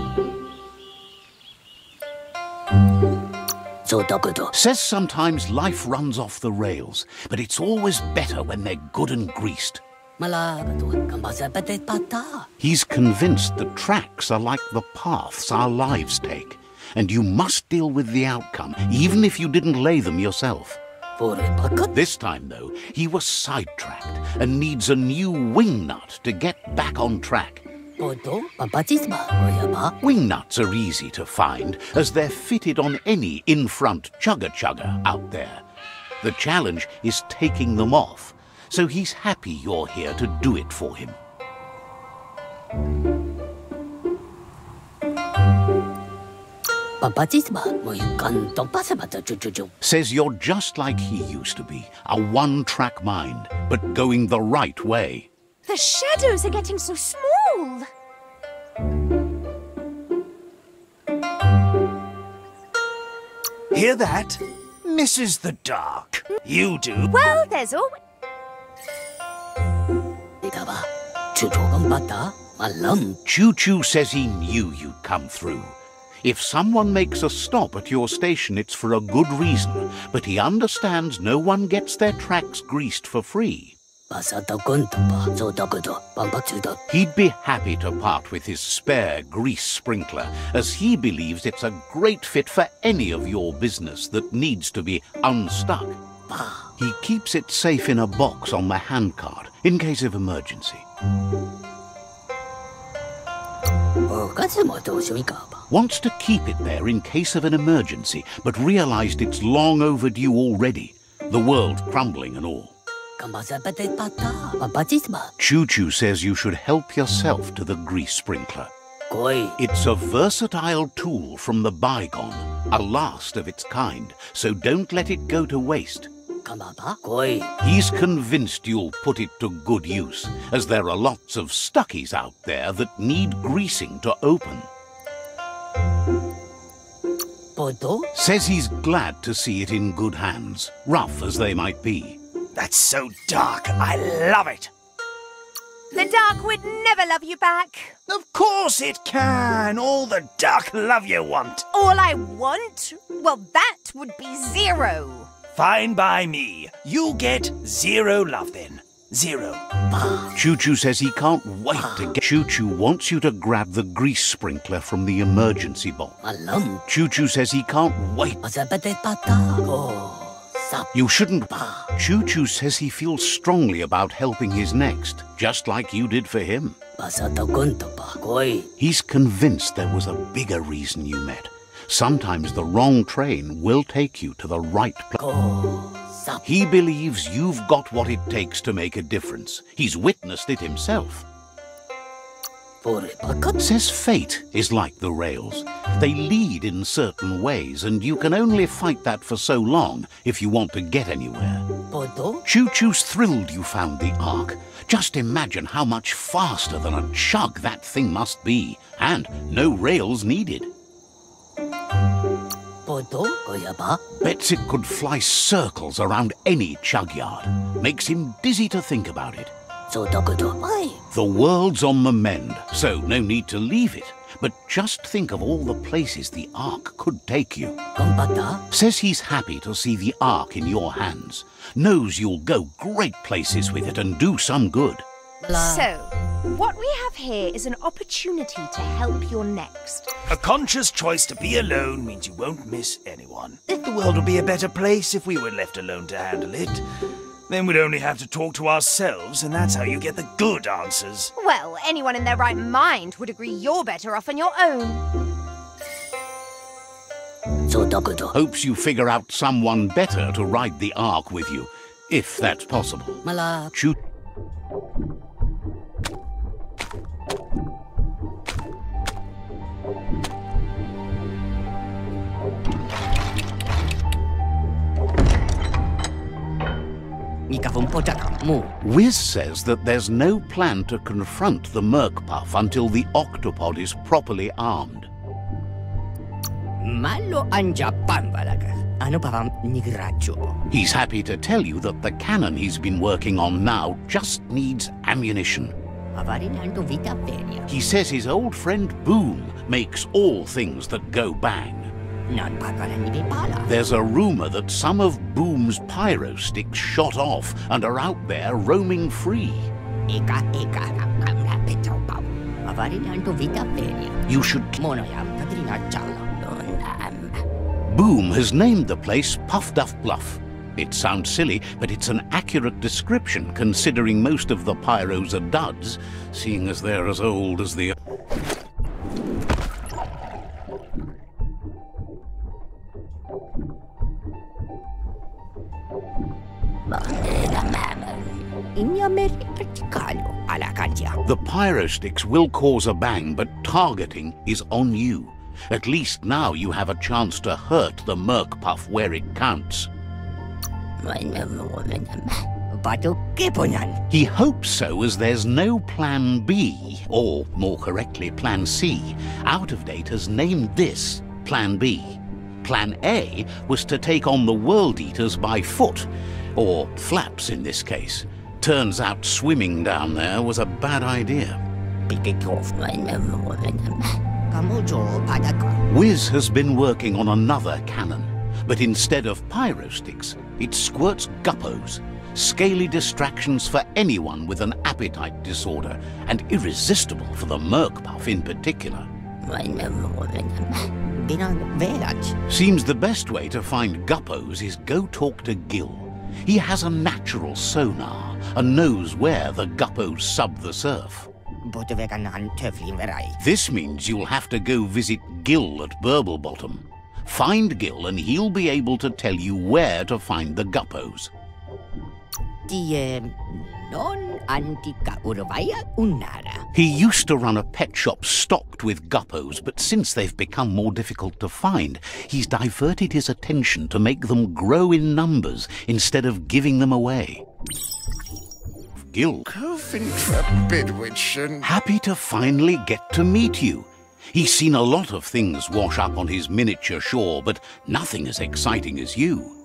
Says sometimes life runs off the rails, but it's always better when they're good and greased. He's convinced the tracks are like the paths our lives take, and you must deal with the outcome, even if you didn't lay them yourself. This time, though, he was sidetracked and needs a new wing nut to get back on track. Wingnuts are easy to find, as they're fitted on any in-front chugga-chugga out there. The challenge is taking them off, so he's happy you're here to do it for him. Says you're just like he used to be, a one-track mind, but going the right way. The shadows are getting so small. Hear that? Misses the dark. You do. Well, there's always... Choo-Choo says he knew you'd come through. If someone makes a stop at your station, it's for a good reason, but he understands no one gets their tracks greased for free. He'd be happy to part with his spare grease sprinkler, as he believes it's a great fit for any of your business that needs to be unstuck. He keeps it safe in a box on the handcart, in case of emergency. Wants to keep it there in case of an emergency, but realized it's long overdue already. The world crumbling and all. Choo-Choo says you should help yourself to the grease sprinkler. It's a versatile tool from the bygone, a last of its kind, so don't let it go to waste. He's convinced you'll put it to good use, as there are lots of stuckies out there that need greasing to open. Says he's glad to see it in good hands, rough as they might be. That's so dark. I love it. The dark would never love you back. Of course it can. All the dark love you want. All I want? Well, that would be 0. Fine by me. You get 0 love then. 0. Choo-Choo says he can't wait to get... Choo-Choo wants you to grab the grease sprinkler from the emergency box. Choo-Choo says he can't wait. You shouldn't... Choo-Choo says he feels strongly about helping his next, just like you did for him. He's convinced there was a bigger reason you met. Sometimes the wrong train will take you to the right place. He believes you've got what it takes to make a difference. He's witnessed it himself. Says fate is like the rails. They lead in certain ways, and you can only fight that for so long if you want to get anywhere. Choo-Choo's thrilled you found the Ark. Just imagine how much faster than a chug that thing must be, and no rails needed. Bets it could fly circles around any chug yard. Makes him dizzy to think about it. The world's on the mend, so no need to leave it. But just think of all the places the Ark could take you. Says he's happy to see the Ark in your hands. Knows you'll go great places with it and do some good. So, what we have here is an opportunity to help your next. A conscious choice to be alone means you won't miss anyone. The world would be a better place if we were left alone to handle it. Then we'd only have to talk to ourselves, and that's how you get the good answers. Well, anyone in their right mind would agree you're better off on your own. Hopes you figure out someone better to ride the Ark with you, if that's possible. Choo- Wiz says that there's no plan to confront the Merkpuff until the octopod is properly armed. He's happy to tell you that the cannon he's been working on now just needs ammunition. He says his old friend Boom makes all things that go bang. There's a rumor that some of Boom's pyro sticks shot off and are out there roaming free. You should... Boom has named the place Puff Duff Bluff. It sounds silly, but it's an accurate description considering most of the pyros are duds, seeing as they're as old as the... The pyro sticks will cause a bang, but targeting is on you. At least now you have a chance to hurt the Merc Puff where it counts. He hopes so, as there's no Plan B, or more correctly Plan C. Out of Date has named this Plan B. Plan A was to take on the World Eaters by foot, or flaps in this case. Turns out swimming down there was a bad idea. Wiz has been working on another cannon, but instead of pyro sticks, it squirts guppos, scaly distractions for anyone with an appetite disorder, and irresistible for the Merc Puff in particular. Seems the best way to find guppos is go talk to Gil. He has a natural sonar and knows where the guppos sub the surf. This means you'll have to go visit Gil at Burblebottom. Find Gil and he'll be able to tell you where to find the guppos. He used to run a pet shop stocked with guppos, but since they've become more difficult to find, he's diverted his attention to make them grow in numbers instead of giving them away. Gil, happy to finally get to meet you. He's seen a lot of things wash up on his miniature shore, but nothing as exciting as you.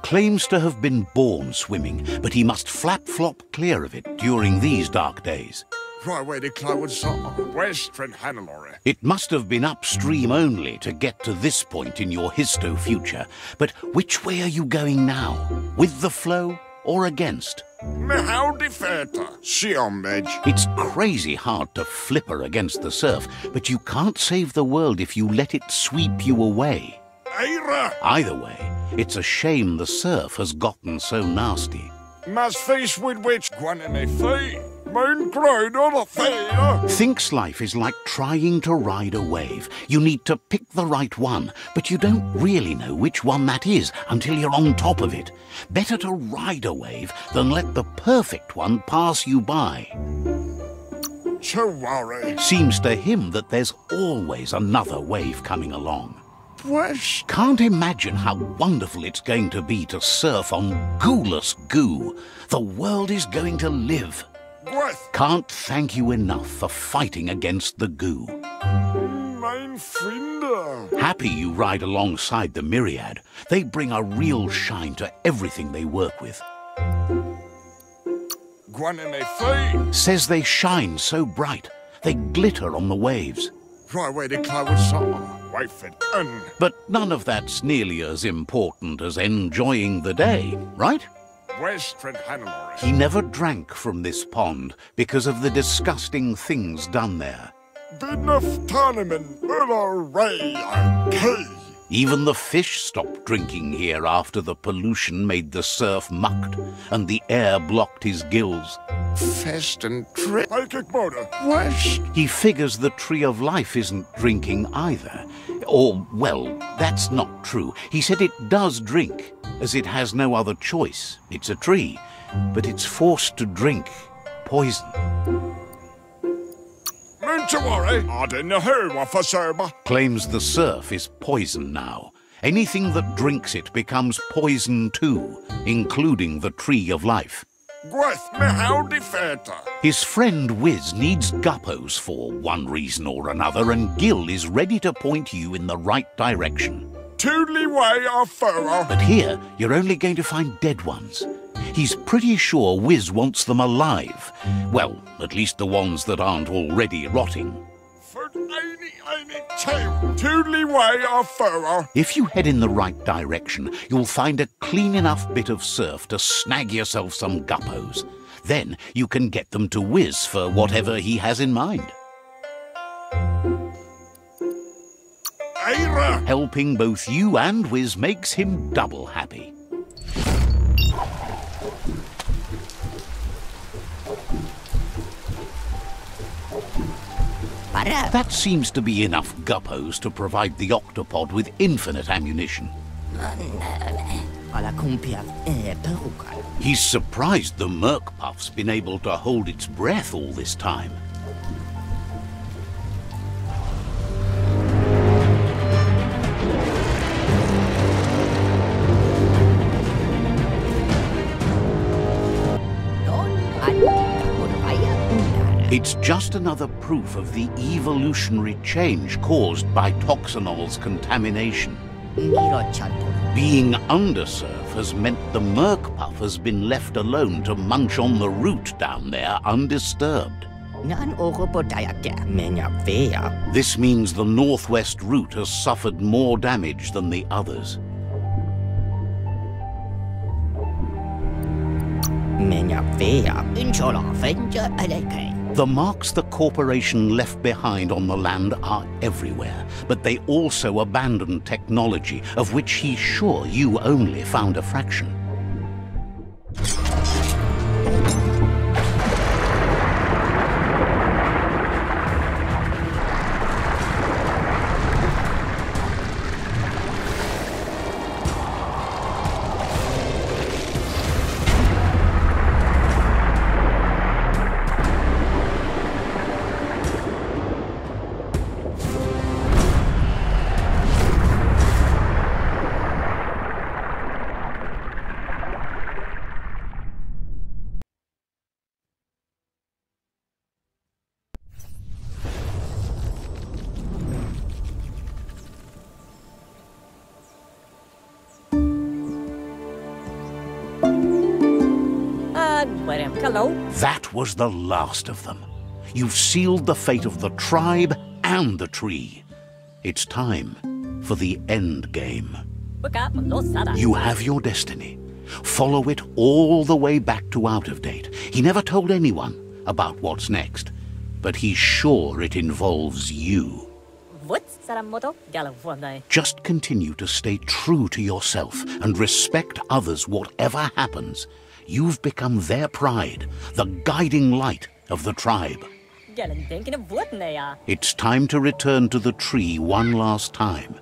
Claims to have been born swimming, but he must flap-flop clear of it during these dark days. It must have been upstream only to get to this point in your histo-future. But which way are you going now? With the flow or against? It's crazy hard to flipper against the surf, but you can't save the world if you let it sweep you away. Either way, it's a shame the surf has gotten so nasty. Thinks life is like trying to ride a wave. You need to pick the right one, but you don't really know which one that is until you're on top of it. Better to ride a wave than let the perfect one pass you by. Seems to him that there's always another wave coming along. Can't imagine how wonderful it's going to be to surf on gooless goo. The world is going to live. Can't thank you enough for fighting against the goo. Happy you ride alongside the Myriad. They bring a real shine to everything they work with. Says they shine so bright, they glitter on the waves. But none of that's nearly as important as enjoying the day, right? He never drank from this pond because of the disgusting things done there. Even the fish stopped drinking here after the pollution made the surf mucked and the air blocked his gills. He figures the Tree of Life isn't drinking either. Or, well, that's not true. He said it does drink, as it has no other choice. It's a tree, but it's forced to drink poison. Claims the surf is poison now. Anything that drinks it becomes poison too, including the Tree of Life. His friend Wiz needs guppos for one reason or another, and Gil is ready to point you in the right direction. But here, you're only going to find dead ones. He's pretty sure Wiz wants them alive. Well, at least the ones that aren't already rotting. Toodly way our furrow. If you head in the right direction, you'll find a clean enough bit of surf to snag yourself some guppos. Then you can get them to whiz for whatever he has in mind. Aira. Helping both you and Wiz makes him double happy. That seems to be enough guppos to provide the octopod with infinite ammunition. He's surprised the Merc Puff's been able to hold its breath all this time. It's just another proof of the evolutionary change caused by Toxanol's contamination. Being undersurf has meant the Merc Puff has been left alone to munch on the root down there undisturbed. This means the northwest route has suffered more damage than the others. The marks the corporation left behind on the land are everywhere, but they also abandoned technology of which he's sure you only found a fraction. That was the last of them. You've sealed the fate of the tribe and the tree. It's time for the end game. You have your destiny. Follow it all the way back to Out of Date. He never told anyone about what's next, but he's sure it involves you. Just continue to stay true to yourself and respect others whatever happens. You've become their pride, the guiding light of the tribe. It's time to return to the tree one last time.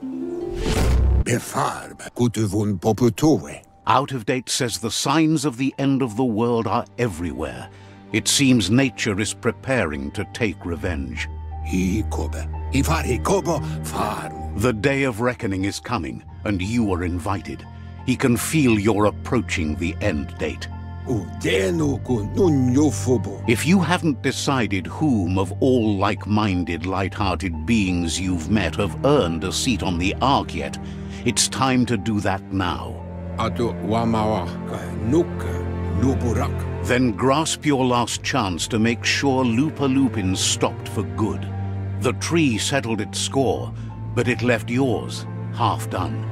Out of Date says the signs of the end of the world are everywhere. It seems nature is preparing to take revenge. The day of reckoning is coming, and you are invited. He can feel you're approaching the end date. If you haven't decided whom of all like-minded, light-hearted beings you've met have earned a seat on the Ark yet, it's time to do that now. Then grasp your last chance to make sure Loopalupin stopped for good. The tree settled its score, but it left yours half done.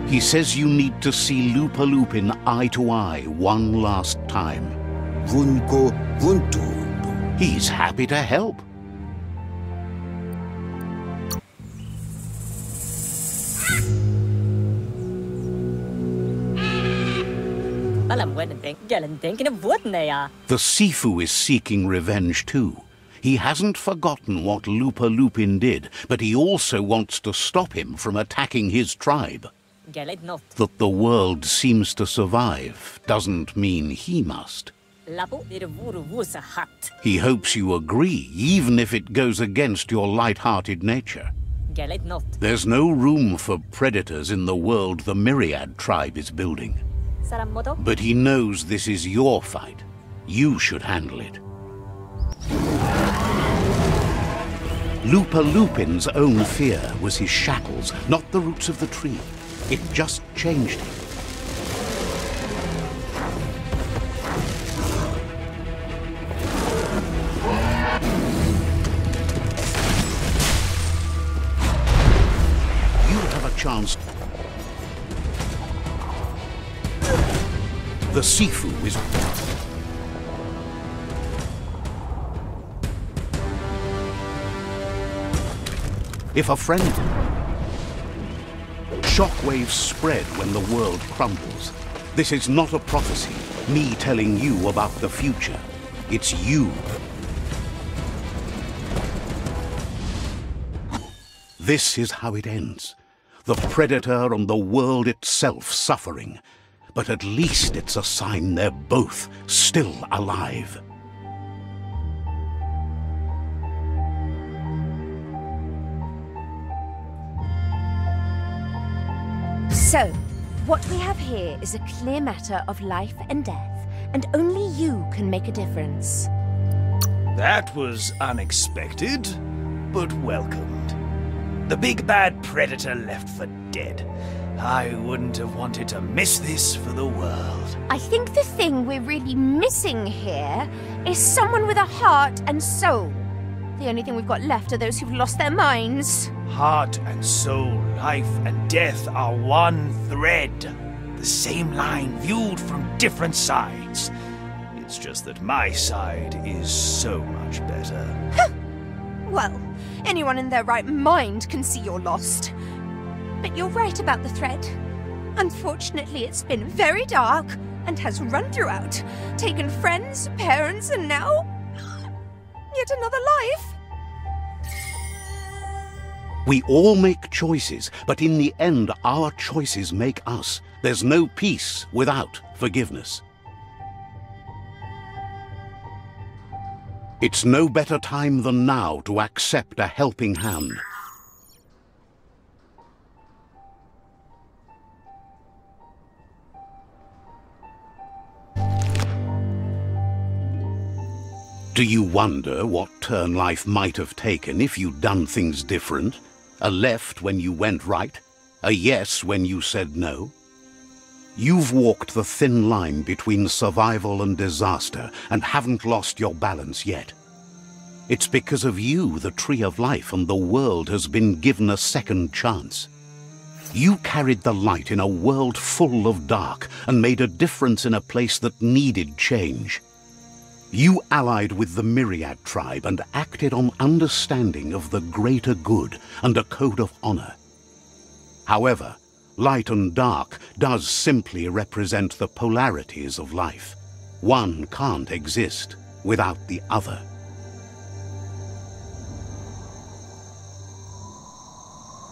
He says you need to see Loopalupin eye to eye one last time. He's happy to help. The Sifu is seeking revenge too. He hasn't forgotten what Loopalupin did, but he also wants to stop him from attacking his tribe. That the world seems to survive doesn't mean he must. He hopes you agree, even if it goes against your light-hearted nature. There's no room for predators in the world the Myriad tribe is building. But he knows this is your fight. You should handle it. Loopalupin's own fear was his shackles, not the roots of the tree. It just changed him. chance. The Sifu is... If a friend... Shockwaves spread when the world crumbles. This is not a prophecy, me telling you about the future. It's you. This is how it ends. The Predator and the world itself suffering. But at least it's a sign they're both still alive. So, what we have here is a clear matter of life and death, and only you can make a difference. That was unexpected, but welcomed. The big bad predator left for dead. I wouldn't have wanted to miss this for the world. I think the thing we're really missing here is someone with a heart and soul. The only thing we've got left are those who've lost their minds. Heart and soul, life and death are one thread. The same line viewed from different sides. It's just that my side is so much better. Well, anyone in their right mind can see you're lost. But you're right about the thread. Unfortunately, it's been very dark and has run throughout, taken friends, parents, and now... yet another life. We all make choices, but in the end, our choices make us. There's no peace without forgiveness. It's no better time than now to accept a helping hand. Do you wonder what turn life might have taken if you'd done things different? A left when you went right? A yes when you said no? You've walked the thin line between survival and disaster and haven't lost your balance yet. It's because of you the Tree of Life and the world has been given a second chance. You carried the light in a world full of dark and made a difference in a place that needed change. You allied with the Myriad tribe and acted on understanding of the greater good and a code of honor. However, light and dark does simply represent the polarities of life. One can't exist without the other.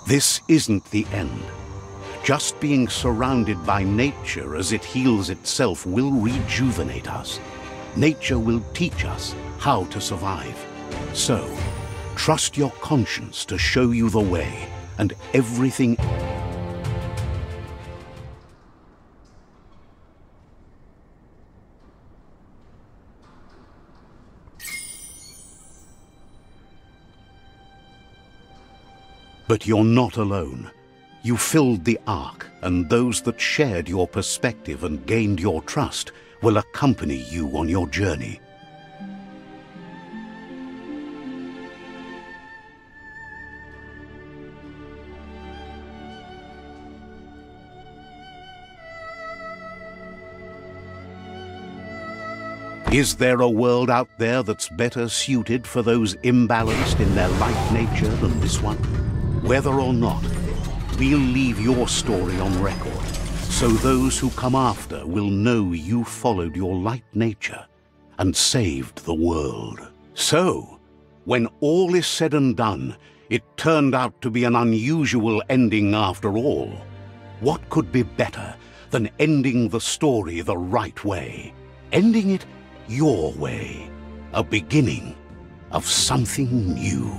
This isn't the end. Just being surrounded by nature as it heals itself will rejuvenate us. Nature will teach us how to survive. So, trust your conscience to show you the way, and everything... But you're not alone. You filled the Ark, and those that shared your perspective and gained your trust will accompany you on your journey. Is there a world out there that's better suited for those imbalanced in their light nature than this one? Whether or not, we'll leave your story on record, so those who come after will know you followed your light nature and saved the world. So, when all is said and done, it turned out to be an unusual ending after all. What could be better than ending the story the right way? Ending it your way. A beginning of something new.